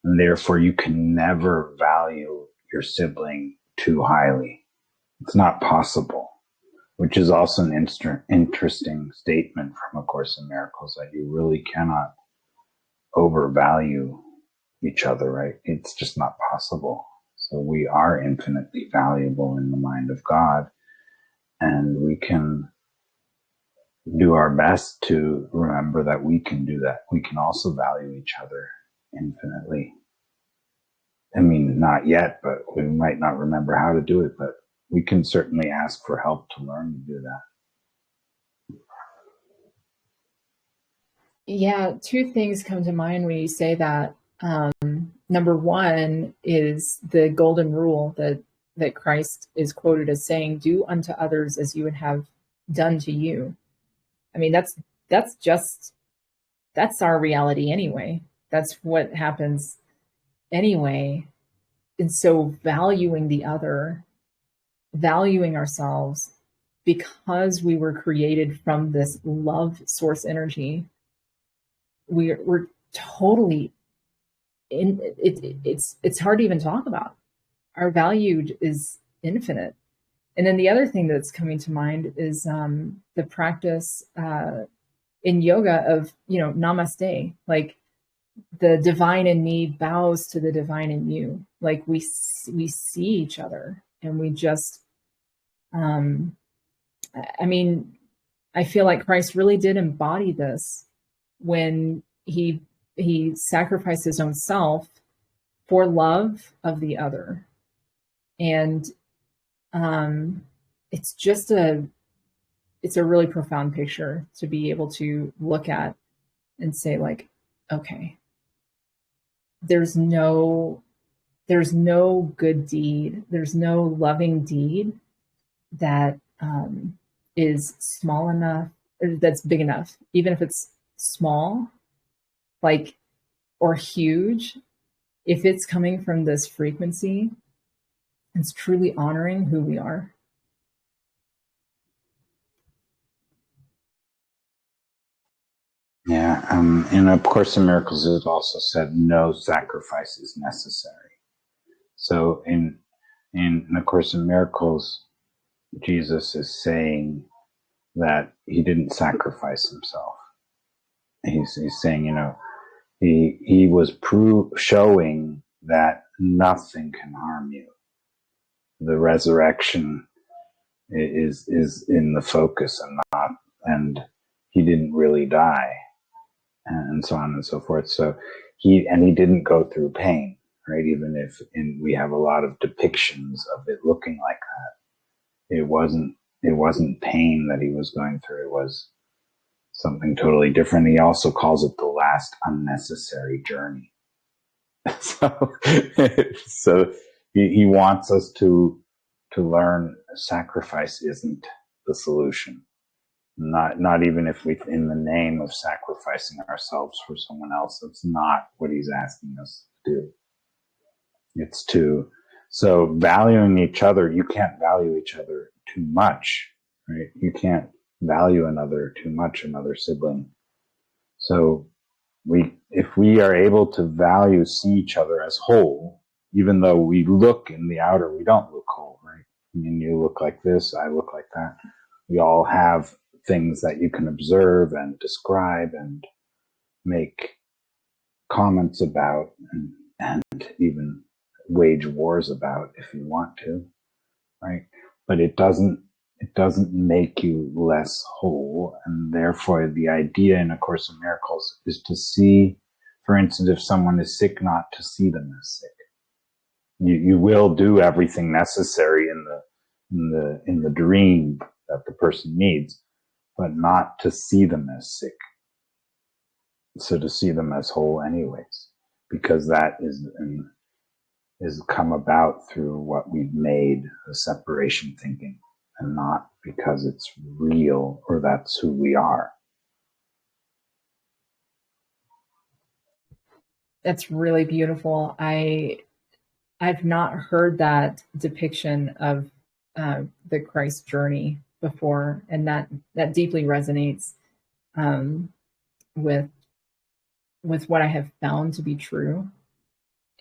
and therefore you can never value your sibling too highly. It's not possible, which is also an interesting statement from A Course in Miracles, that you really cannot overvalue each other, right? It's just not possible. So we are infinitely valuable in the mind of God, and we can do our best to remember that we can do that. We can also value each other infinitely. I mean, not yet, but we might not remember how to do it, but we can certainly ask for help to learn to do that.
Yeah, two things come to mind when you say that. Number one is the golden rule that Christ is quoted as saying, "Do unto others as you would have done to you." I mean, that's our reality anyway. That's what happens anyway. And so valuing the other, valuing ourselves, because we were created from this love source energy, we're totally in it. It's hard to even talk about. Our value is infinite. And then the other thing that's coming to mind is the practice in yoga of, namaste. Like, the divine in me bows to the divine in you. Like, we see each other, and we just, I mean, I feel like Christ really did embody this when he sacrificed his own self for love of the other. And it's a really profound picture to be able to look at and say, like, okay, there's no good deed, there's no loving deed that is small enough, or that's big enough, even if it's small, like, or huge. If it's coming from this frequency, it's truly honoring who we are.
Yeah, in A Course in Miracles, it also said no sacrifice is necessary. So in A Course in Miracles, Jesus is saying that he didn't sacrifice himself. He's saying, he was showing that nothing can harm you. The resurrection is in the focus, and he didn't really die, and so on and so forth. So he didn't go through pain, right? Even if we have a lot of depictions of it looking like that, it wasn't pain that he was going through. It was something totally different. He also calls it the last unnecessary journey. So he wants us to learn sacrifice isn't the solution. Not even if we, in the name of sacrificing ourselves for someone else, that's not what he's asking us to do. It's so valuing each other, you can't value each other too much, right? You can't value another too much, another sibling. So if we are able to see each other as whole, even though we look in the outer, we don't look whole, right? I mean, you look like this, I look like that. We all have things that you can observe and describe and make comments about, and even wage wars about if you want to, right? But it doesn't make you less whole. And therefore the idea in A Course in Miracles is to see, for instance, if someone is sick, not to see them as sick. You will do everything necessary in the dream that the person needs, but not to see them as sick. So to see them as whole anyways, because that is come about through what we've made a separation thinking, and not because it's real or that's who we are.
That's really beautiful. I've not heard that depiction of the Christ journey before, and that deeply resonates um, with what I have found to be true.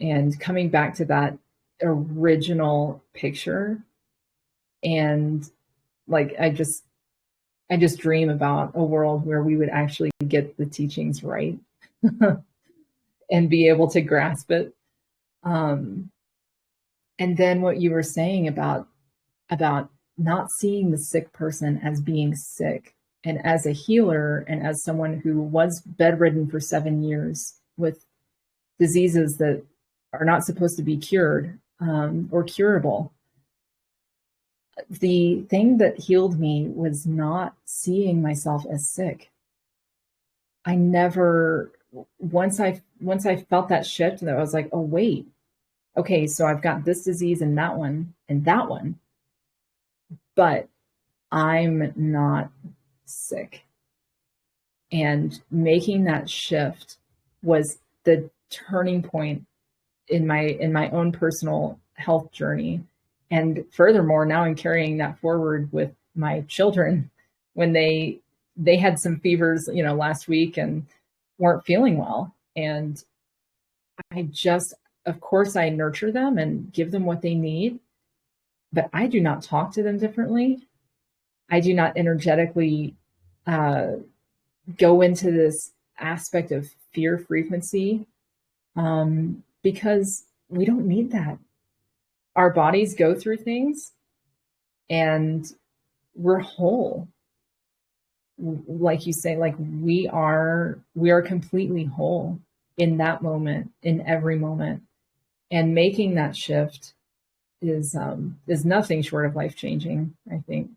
And coming back to that original picture, and like I just dream about a world where we would actually get the teachings right and be able to grasp it. Um, and then what you were saying about not seeing the sick person as being sick, and as a healer and as someone who was bedridden for 7 years with diseases that are not supposed to be cured or curable. The thing that healed me was not seeing myself as sick. I never, once I felt that shift, and I was like, oh wait, okay, so I've got this disease and that one, but I'm not sick. And making that shift was the turning point in my own personal health journey. And furthermore, now I'm carrying that forward with my children when they had some fevers, last week and weren't feeling well. And I just, of course, I nurture them and give them what they need, but I do not talk to them differently. I do not energetically go into this aspect of fear frequency because we don't need that. Our bodies go through things and we're whole. Like you say, like we are completely whole in that moment, in every moment. And making that shift is nothing short of life-changing, I think.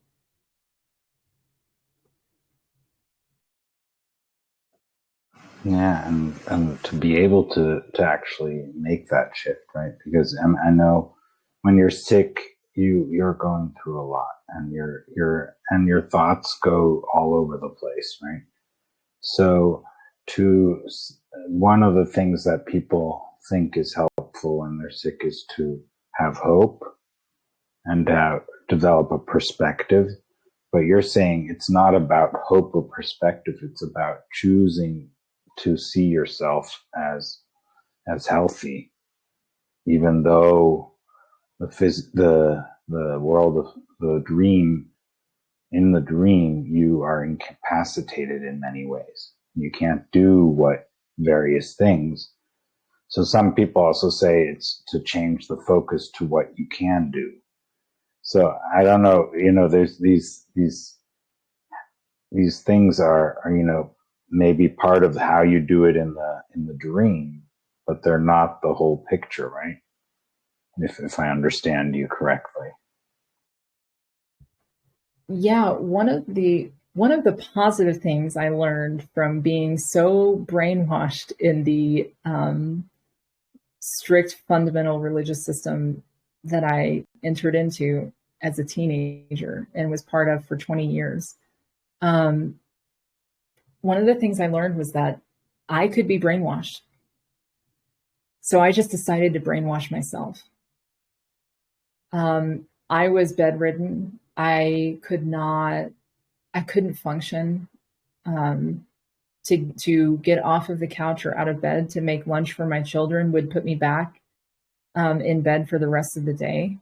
Yeah, and to be able to actually make that shift, right? Because I know when you're sick, you're going through a lot, and your thoughts go all over the place, right? So to one of the things that people think is helpful when they're sick is to have hope and to develop a perspective. But you're saying it's not about hope or perspective, it's about choosing to see yourself as healthy, even though the world of the dream, in the dream you are incapacitated in many ways. You can't do what various things. So some people also say it's to change the focus to what you can do. So I don't know, there's these things are maybe part of how you do it in the dream, but they're not the whole picture, right? If I understand you correctly.
Yeah, one of the positive things I learned from being so brainwashed in the strict fundamental religious system that I entered into as a teenager and was part of for 20 years. One of the things I learned was that I could be brainwashed. So I just decided to brainwash myself. I was bedridden. I couldn't function. To get off of the couch or out of bed to make lunch for my children would put me back in bed for the rest of the day.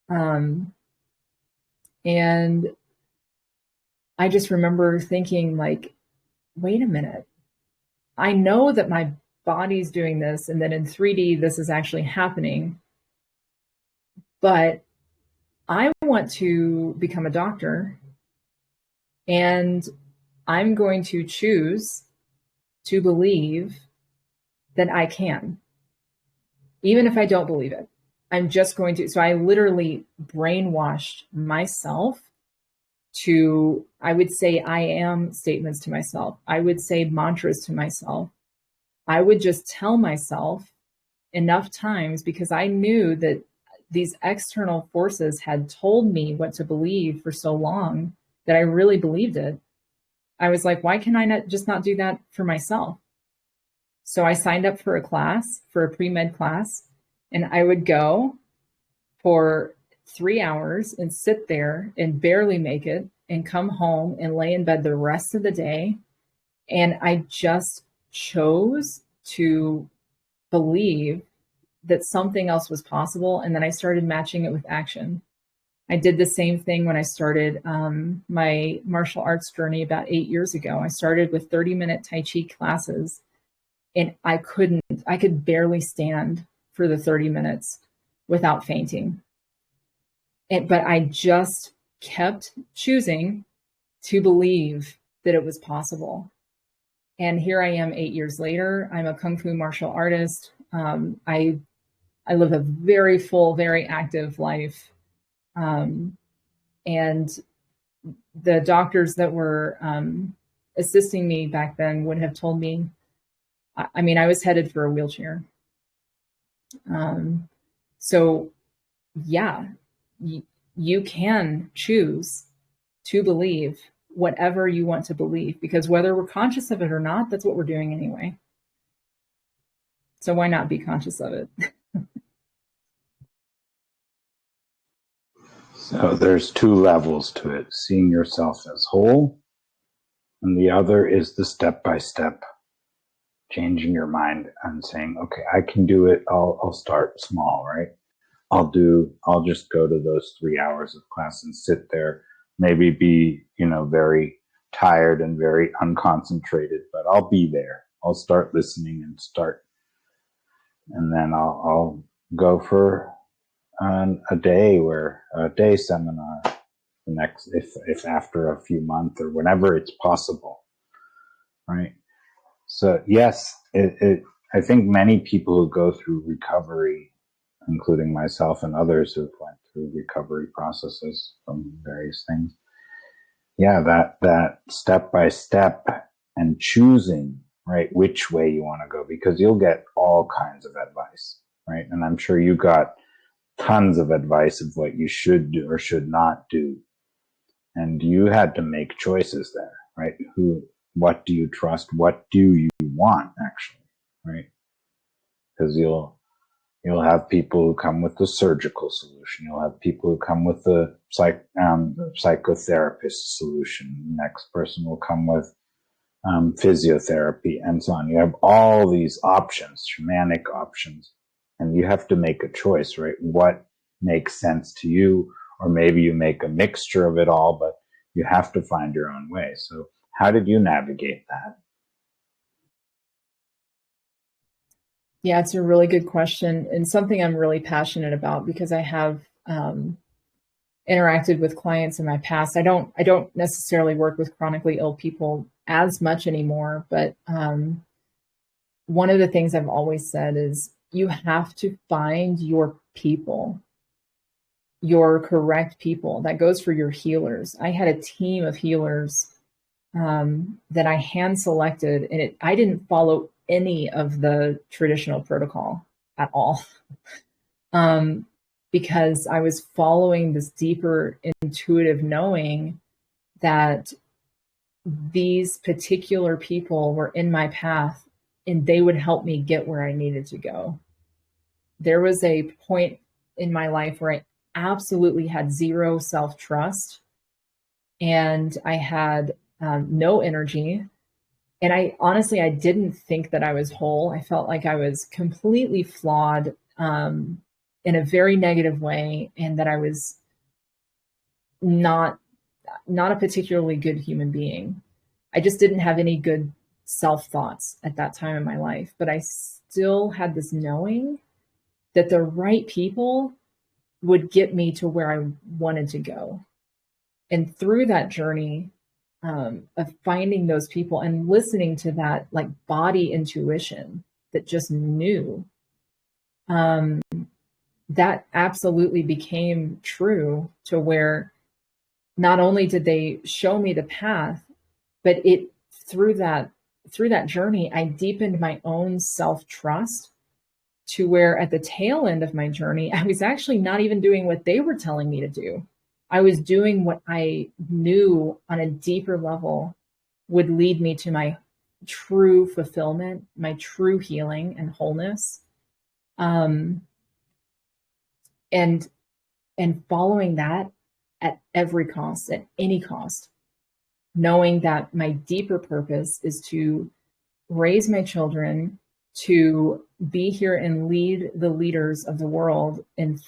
And I just remember thinking, like, wait a minute. I know that my body's doing this and that in 3D this is actually happening, but I want to become a doctor, and I'm going to choose to believe that I can, even if I don't believe it. I'm just going to. So I literally brainwashed myself to, I would say I am statements to myself. I would say mantras to myself. I would just tell myself enough times, because I knew that these external forces had told me what to believe for so long that I really believed it. I was like, why can I not do that for myself? So I signed up for a pre-med class, and I would go for 3 hours and sit there and barely make it and come home and lay in bed the rest of the day. And I just chose to believe that something else was possible. And then I started matching it with action. I did the same thing when I started my martial arts journey about 8 years ago. I started with 30-minute Tai Chi classes, and I could barely stand for the 30 minutes without fainting. But I just kept choosing to believe that it was possible. And here I am 8 years later. I'm a Kung Fu martial artist. I live a very full, very active life. And the doctors that were assisting me back then would have told me, I mean, I was headed for a wheelchair. So yeah, you can choose to believe whatever you want to believe, because whether we're conscious of it or not, that's what we're doing anyway. So why not be conscious of it?
So there's two levels to it: seeing yourself as whole, and the other is the step-by-step changing your mind and saying, okay, I can do it. I'll start small, right? I'll just go to those 3 hours of class and sit there, maybe be, very tired and very unconcentrated, but I'll be there. I'll start listening and then I'll go for a day seminar the next, if after a few months or whenever it's possible, right? So yes, I think many people who go through recovery, including myself and others who've went through recovery processes from various things, that step by step and choosing, right, which way you want to go, because you'll get all kinds of advice, right? And I'm sure you got tons of advice of what you should do or should not do. And you had to make choices there, right? What do you trust? What do you want, actually, right? Because you'll have people who come with the surgical solution. You'll have people who come with the psychotherapist solution. The next person will come with physiotherapy and so on. You have all these options, shamanic options, and you have to make a choice, right? What makes sense to you? Or maybe you make a mixture of it all, but you have to find your own way. So how did you navigate that?
Yeah, it's a really good question, and something I'm really passionate about, because I have interacted with clients in my past. I don't necessarily work with chronically ill people as much anymore, but one of the things I've always said is you have to find your people, your correct people. That goes for your healers. I had a team of healers that I hand selected, and I didn't follow any of the traditional protocol at all, because I was following this deeper intuitive knowing that these particular people were in my path and they would help me get where I needed to go. There was a point in my life where I absolutely had zero self-trust, and I had no energy. And I didn't think that I was whole. I felt like I was completely flawed in a very negative way, and that I was not a particularly good human being. I just didn't have any good self-thoughts at that time in my life. But I still had this knowing that the right people would get me to where I wanted to go. And through that journey, of finding those people and listening to that like body intuition that just knew, that absolutely became true, to where not only did they show me the path, but through that journey, I deepened my own self-trust, to where at the tail end of my journey, I was actually not even doing what they were telling me to do. I was doing what I knew on a deeper level would lead me to my true fulfillment, my true healing and wholeness. And and following that at every cost, at any cost, knowing that my deeper purpose is to raise my children, to be here and lead the leaders of the world in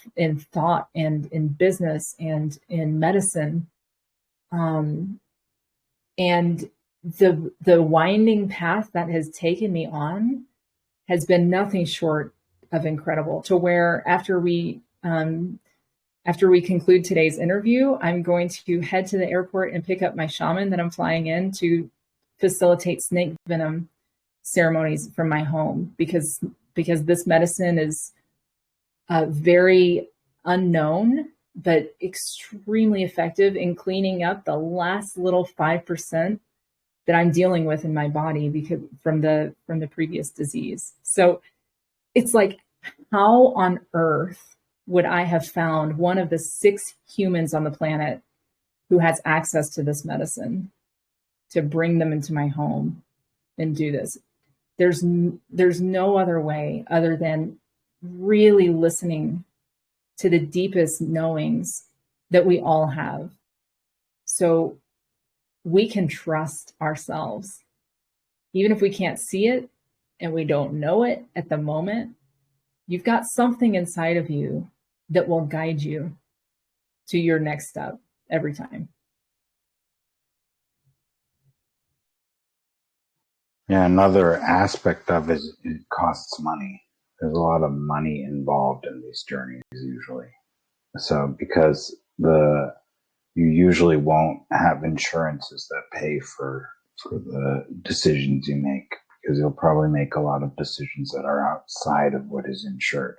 thought and in business and in medicine. And the winding path that has taken me on has been nothing short of incredible, to where after we conclude today's interview, I'm going to head to the airport and pick up my shaman that I'm flying in to facilitate snake venom ceremonies from my home, because this medicine is very unknown, but extremely effective in cleaning up the last little 5% that I'm dealing with in my body because from the previous disease. So it's like, how on earth would I have found one of the 6 humans on the planet who has access to this medicine to bring them into my home and do this? There's no other way other than really listening to the deepest knowings that we all have, so we can trust ourselves. Even if we can't see it and we don't know it at the moment, you've got something inside of you that will guide you to your next step every time.
Yeah, another aspect of it is it costs money. There's a lot of money involved in these journeys usually. So because you usually won't have insurances that pay for the decisions you make, because you'll probably make a lot of decisions that are outside of what is insured,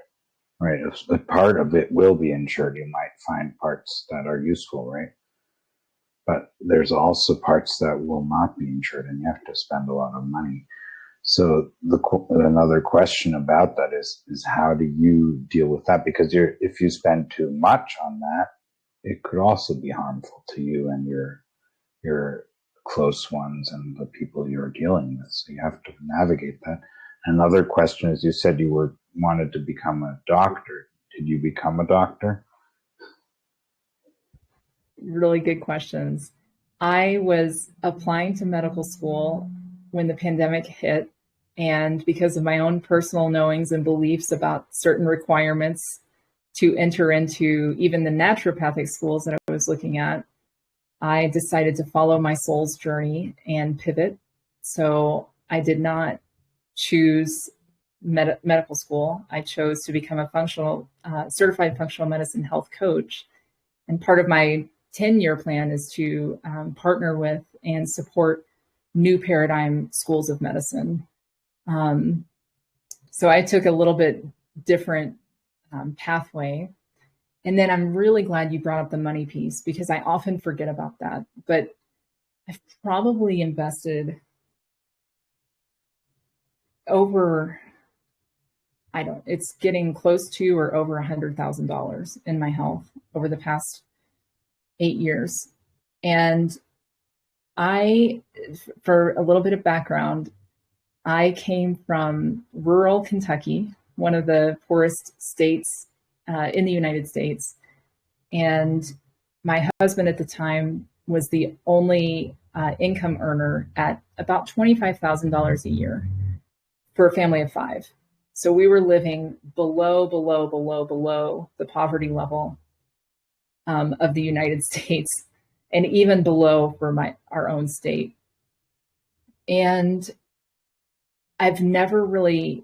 right? If a part of it will be insured, you might find parts that are useful, right? But there's also parts that will not be insured, and you have to spend a lot of money. So another question about that is how do you deal with that? Because if you spend too much on that, it could also be harmful to you and your close ones and the people you're dealing with. So you have to navigate that. Another question is, you said you wanted to become a doctor. Did you become a doctor?
Really good questions. I was applying to medical school when the pandemic hit, and because of my own personal knowings and beliefs about certain requirements to enter into even the naturopathic schools that I was looking at, I decided to follow my soul's journey and pivot. So I did not choose medical school. I chose to become a certified functional medicine health coach. And part of my 10-year plan is to partner with and support new paradigm schools of medicine. So I took a little bit different pathway. And then I'm really glad you brought up the money piece, because I often forget about that. But I've probably invested it's getting close to or over $100,000 in my health over the past 8 years. And for a little bit of background, I came from rural Kentucky, one of the poorest states in the United States. And my husband at the time was the only income earner at about $25,000 a year for a family of 5. So we were living below the poverty level of the United States, and even below for our own state. And I've never really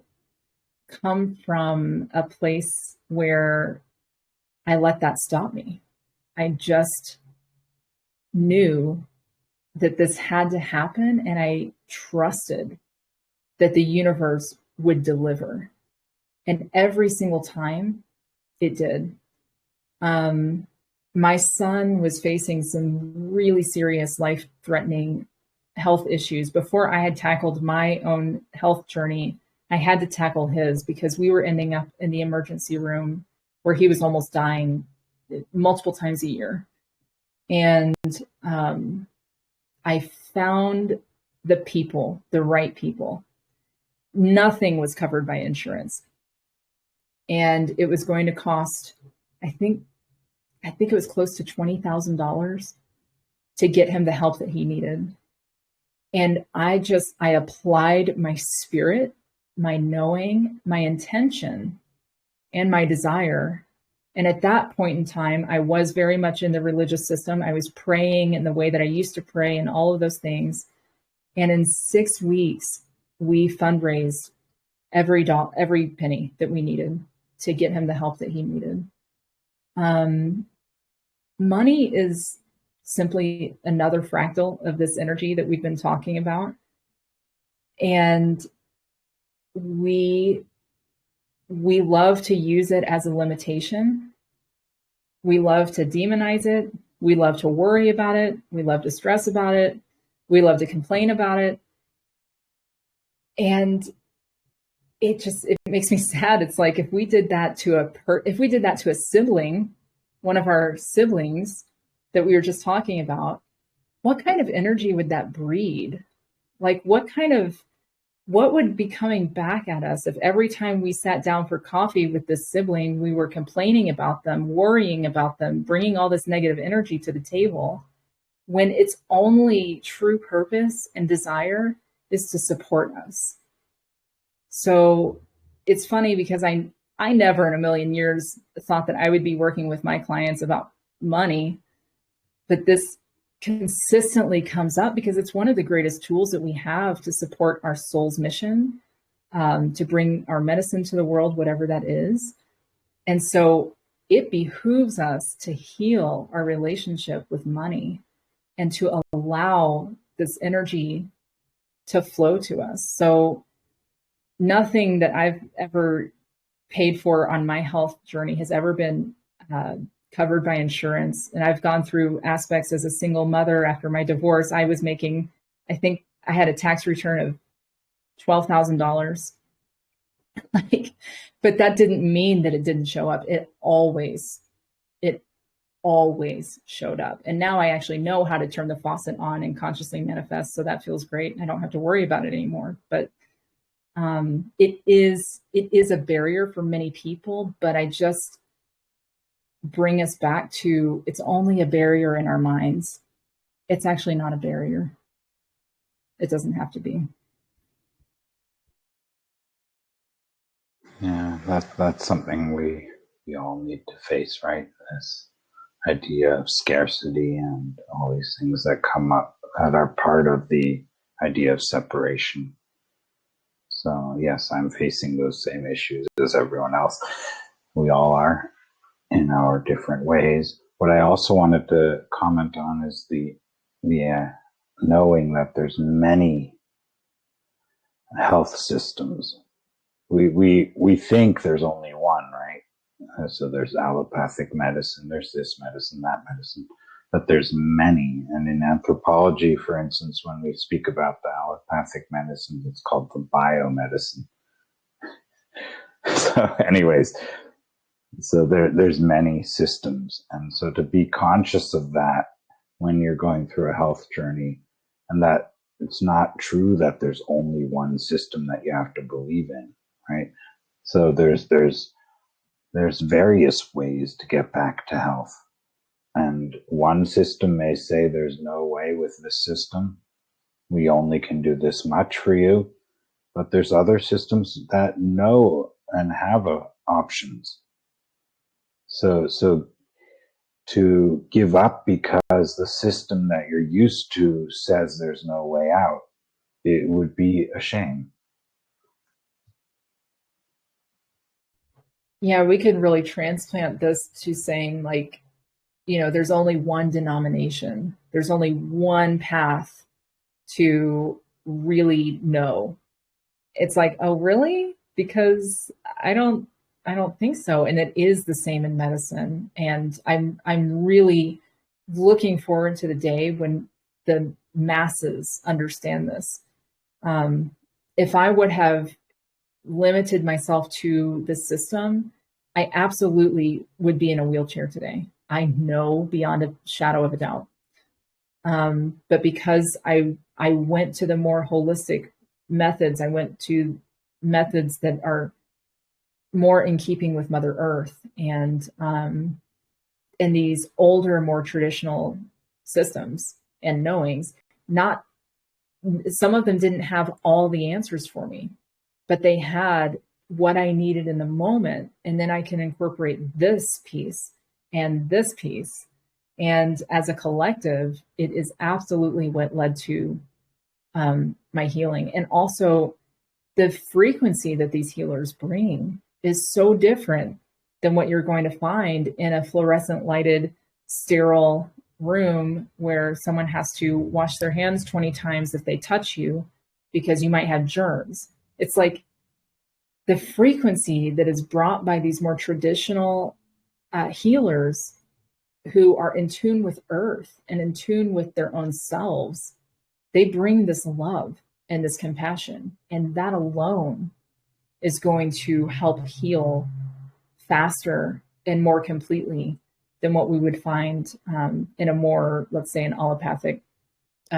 come from a place where I let that stop me. I just knew that this had to happen, and I trusted that the universe would deliver. And every single time it did. My son was facing some really serious life-threatening health issues. Before I had tackled my own health journey, I had to tackle his, because we were ending up in the emergency room where he was almost dying multiple times a year. And I found the right people. Nothing was covered by insurance. And it was going to cost, I think, I think it was close to $20,000 to get him the help that he needed. And I applied my spirit, my knowing, my intention, and my desire. And at that point in time, I was very much in the religious system. I was praying in the way that I used to pray and all of those things. And in 6 weeks, we fundraised every penny that we needed to get him the help that he needed. Money is simply another fractal of this energy that we've been talking about. And we love to use it as a limitation. We love to demonize it. We love to worry about it. We love to stress about it. We love to complain about it. And it makes me sad. It's like if we did that to a sibling, one of our siblings that we were just talking about, what kind of energy would that breed? Like what would be coming back at us if every time we sat down for coffee with this sibling, we were complaining about them, worrying about them, bringing all this negative energy to the table, when its only true purpose and desire is to support us. So it's funny because I never in a million years thought that I would be working with my clients about money, but this consistently comes up because it's one of the greatest tools that we have to support our soul's mission, to bring our medicine to the world, whatever that is. And so it behooves us to heal our relationship with money and to allow this energy to flow to us. So nothing that I've ever paid for on my health journey has ever been covered by insurance. And I've gone through aspects as a single mother after my divorce. I think I had a tax return of $12,000. But that didn't mean that it didn't show up. It always showed up. And now I actually know how to turn the faucet on and consciously manifest. So that feels great. I don't have to worry about it anymore. But it is a barrier for many people, but I just bring us back to, it's only a barrier in our minds. It's actually not a barrier. It doesn't have to be.
Yeah, that's something we all need to face, right? This idea of scarcity and all these things that come up that are part of the idea of separation. So yes, I'm facing those same issues as everyone else. We all are in our different ways. What I also wanted to comment on is the knowing that there's many health systems. We think there's only one, right? So there's allopathic medicine, there's this medicine, that medicine, but there's many. And in anthropology, for instance, when we speak about the allopathic medicine, it's called the biomedicine. So anyways, so there's many systems. And so to be conscious of that when you're going through a health journey, and that it's not true that there's only one system that you have to believe in, right? So there's various ways to get back to health. And one system may say there's no way with this system. We only can do this much for you. But there's other systems that know and have options. So to give up because the system that you're used to says there's no way out, it would be a shame.
Yeah, we could really transplant this to saying, like, there's only one denomination. There's only one path to really know. It's like, oh, really? Because I don't think so. And it is the same in medicine. And I'm really looking forward to the day when the masses understand this. If I would have limited myself to the system, I absolutely would be in a wheelchair today. I know beyond a shadow of a doubt. But because I went to the more holistic methods, I went to methods that are more in keeping with Mother Earth. And in these older, more traditional systems and knowings, not some of them didn't have all the answers for me, but they had what I needed in the moment. And then I can incorporate this piece and this piece. And as a collective, it is absolutely what led to my healing. And also the frequency that these healers bring is so different than what you're going to find in a fluorescent lighted, sterile room where someone has to wash their hands 20 times if they touch you because you might have germs. It's like the frequency that is brought by these more traditional healers who are in tune with earth and in tune with their own selves. They bring this love and this compassion, and that alone is going to help heal faster and more completely than what we would find in a more, let's say, an allopathic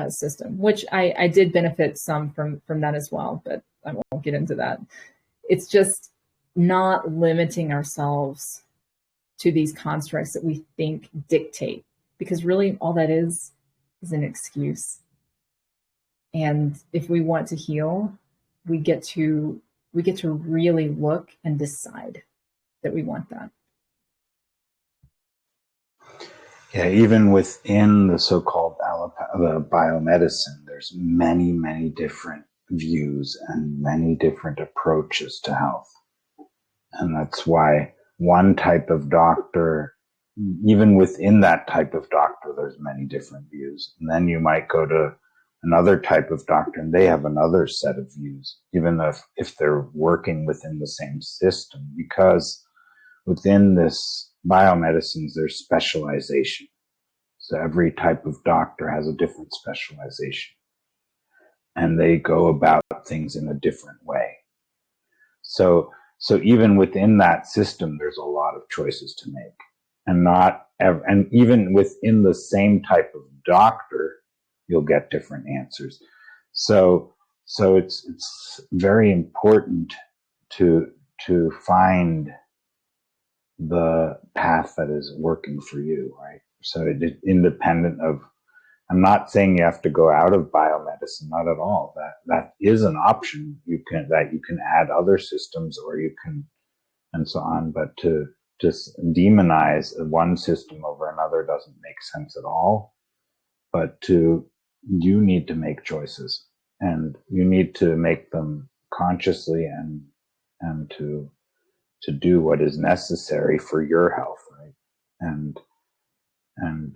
system, which I did benefit some from that as well, but I won't get into that. It's just not limiting ourselves to these constructs that we think dictate, because really all that is an excuse. And if we want to heal, we get to really look and decide that we want that.
Yeah, even within the so-called the biomedicine, there's many, many different views and many different approaches to health. And that's why one type of doctor, even within that type of doctor, there's many different views. And then you might go to another type of doctor and they have another set of views, even if they're working within the same system, because within this biomedicines, there's specialization. So every type of doctor has a different specialization and they go about things in a different way. So even within that system, there's a lot of choices to make, and even within the same type of doctor, you'll get different answers. So it's very important to find the path that is working for you, right? So it independent of, I'm not saying you have to go out of biomedicine, not at all. That is an option. You can add other systems, or you can, and so on. But to just demonize one system over another doesn't make sense at all. But you need to make choices, and you need to make them consciously and to do what is necessary for your health, right? And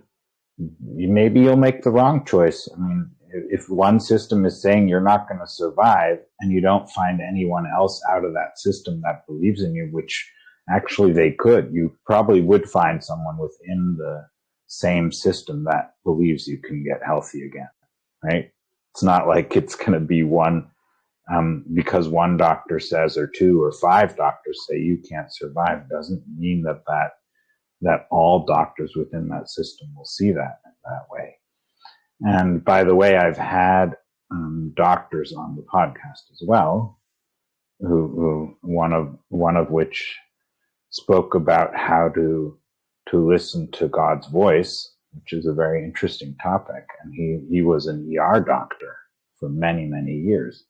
maybe you'll make the wrong choice. I mean, if one system is saying you're not going to survive and you don't find anyone else out of that system that believes in you, which actually they could, you probably would find someone within the same system that believes you can get healthy again, right? It's not like it's going to be one, because one doctor says, or two or five doctors say you can't survive, doesn't mean that all doctors within that system will see that way. And by the way, I've had doctors on the podcast as well, who one of which spoke about how to listen to God's voice, which is a very interesting topic. And he was an ER doctor for many, many years,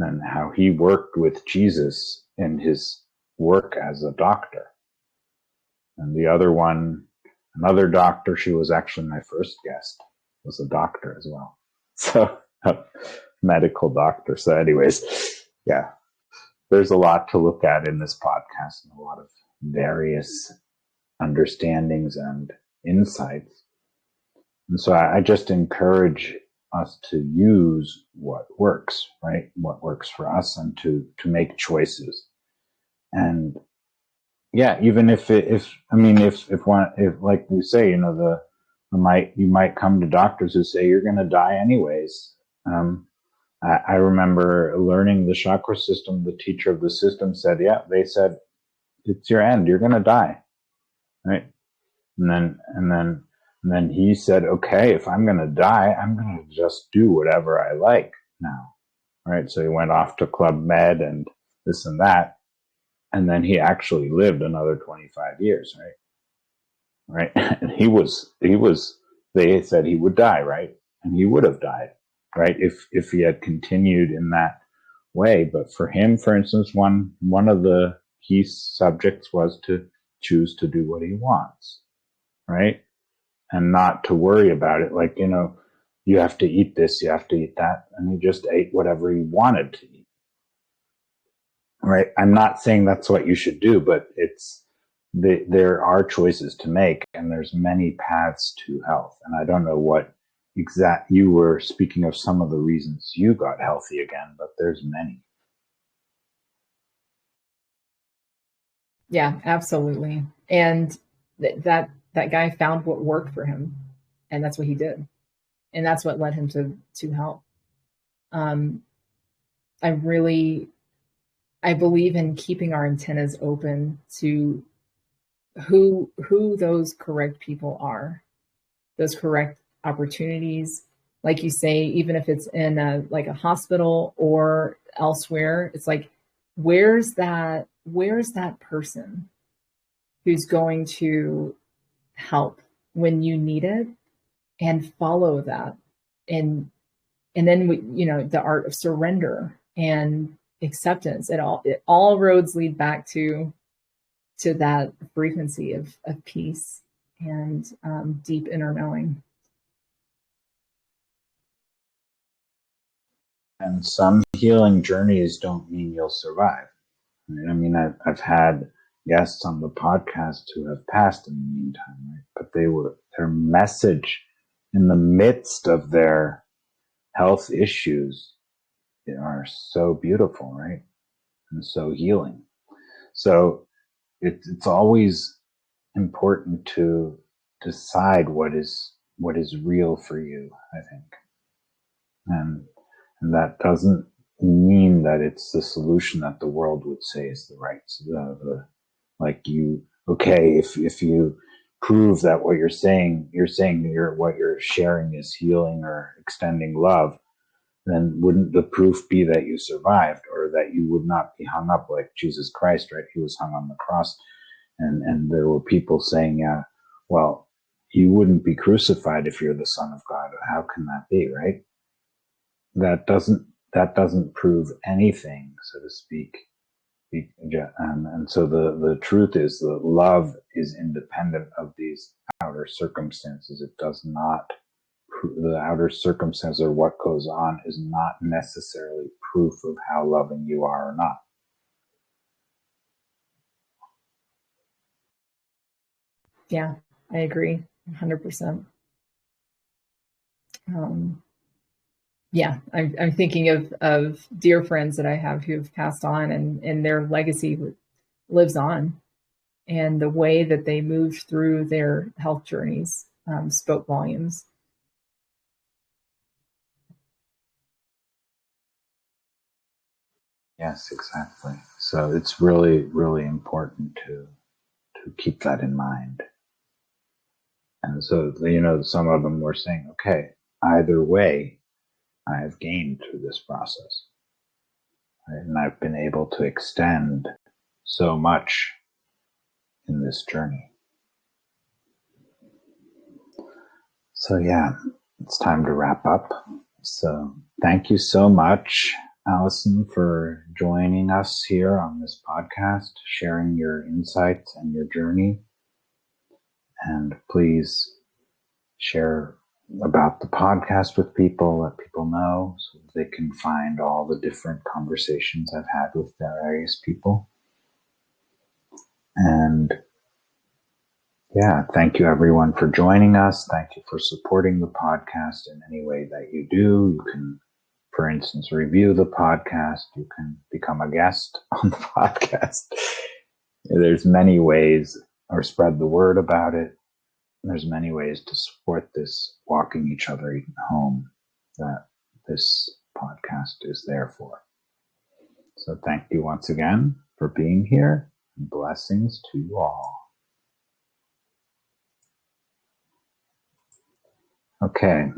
and how he worked with Jesus in his work as a doctor. And the other one, another doctor, she was actually my first guest, was a doctor as well. So, a medical doctor. So anyways, yeah, there's a lot to look at in this podcast and a lot of various understandings and insights. And so I just encourage us to use what works, right? What works for us, and to make choices. And yeah, even if like we say, you know, you might come to doctors who say you're going to die anyways. I remember learning the chakra system. The teacher of the system said, yeah, they said, it's your end. You're going to die. Right. And then he said, okay, if I'm going to die, I'm going to just do whatever I like now. Right. So he went off to Club Med and this and that. And then he actually lived another 25 years, right? right? And they said he would die, right? And he would have died, right? If he had continued in that way. But for him, for instance, one of the key subjects was to choose to do what he wants, right? And not to worry about it. Like, you have to eat this, you have to eat that. And he just ate whatever he wanted to eat, right? I'm not saying that's what you should do, but there are choices to make, and there's many paths to health. And I don't know what you were speaking of some of the reasons you got healthy again, but there's many.
Yeah, absolutely. And that guy found what worked for him, and that's what he did, and that's what led him to health. I believe in keeping our antennas open to who those correct people are, those correct opportunities. Like you say, even if it's in a hospital or elsewhere, it's like, where's that person who's going to help when you need it, and follow that. And then the art of surrender and acceptance. It all roads lead back to that frequency of peace and deep inner knowing.
And some healing journeys don't mean you'll survive. Right? I mean, I've had guests on the podcast who have passed in the meantime, right? But their message in the midst of their health issues are so beautiful, right? And so healing. So it's always important to decide what is real for you, I think. And that doesn't mean that it's the solution that the world would say is the right, if you prove that what you're saying what you're sharing is healing or extending love, then wouldn't the proof be that you survived, or that you would not be hung up like Jesus Christ, right? He was hung on the cross, and there were people saying, well, you wouldn't be crucified if you're the Son of God. How can that be, right? That doesn't prove anything, so to speak. And so the truth is that love is independent of these outer circumstances. It does not, the outer circumstances or what goes on is not necessarily proof of how loving you are or not.
Yeah, I agree 100%. Yeah, I'm thinking of dear friends that I have who've passed on, and their legacy lives on, and the way that they moved through their health journeys spoke volumes.
Yes, exactly. So it's really, really important to keep that in mind. And so, some of them were saying, okay, either way, I have gained through this process. Right? And I've been able to extend so much in this journey. So yeah, it's time to wrap up. So thank you so much, Allison, for joining us here on this podcast, sharing your insights and your journey. And please share about the podcast with people, let people know so that they can find all the different conversations I've had with various people. And yeah, thank you everyone for joining us. Thank you for supporting the podcast in any way that you do. You can, for instance, review the podcast. You can become a guest on the podcast. There's many ways, or spread the word about it. There's many ways to support this walking each other home that this podcast is there for. So thank you once again for being here, and blessings to you all. Okay.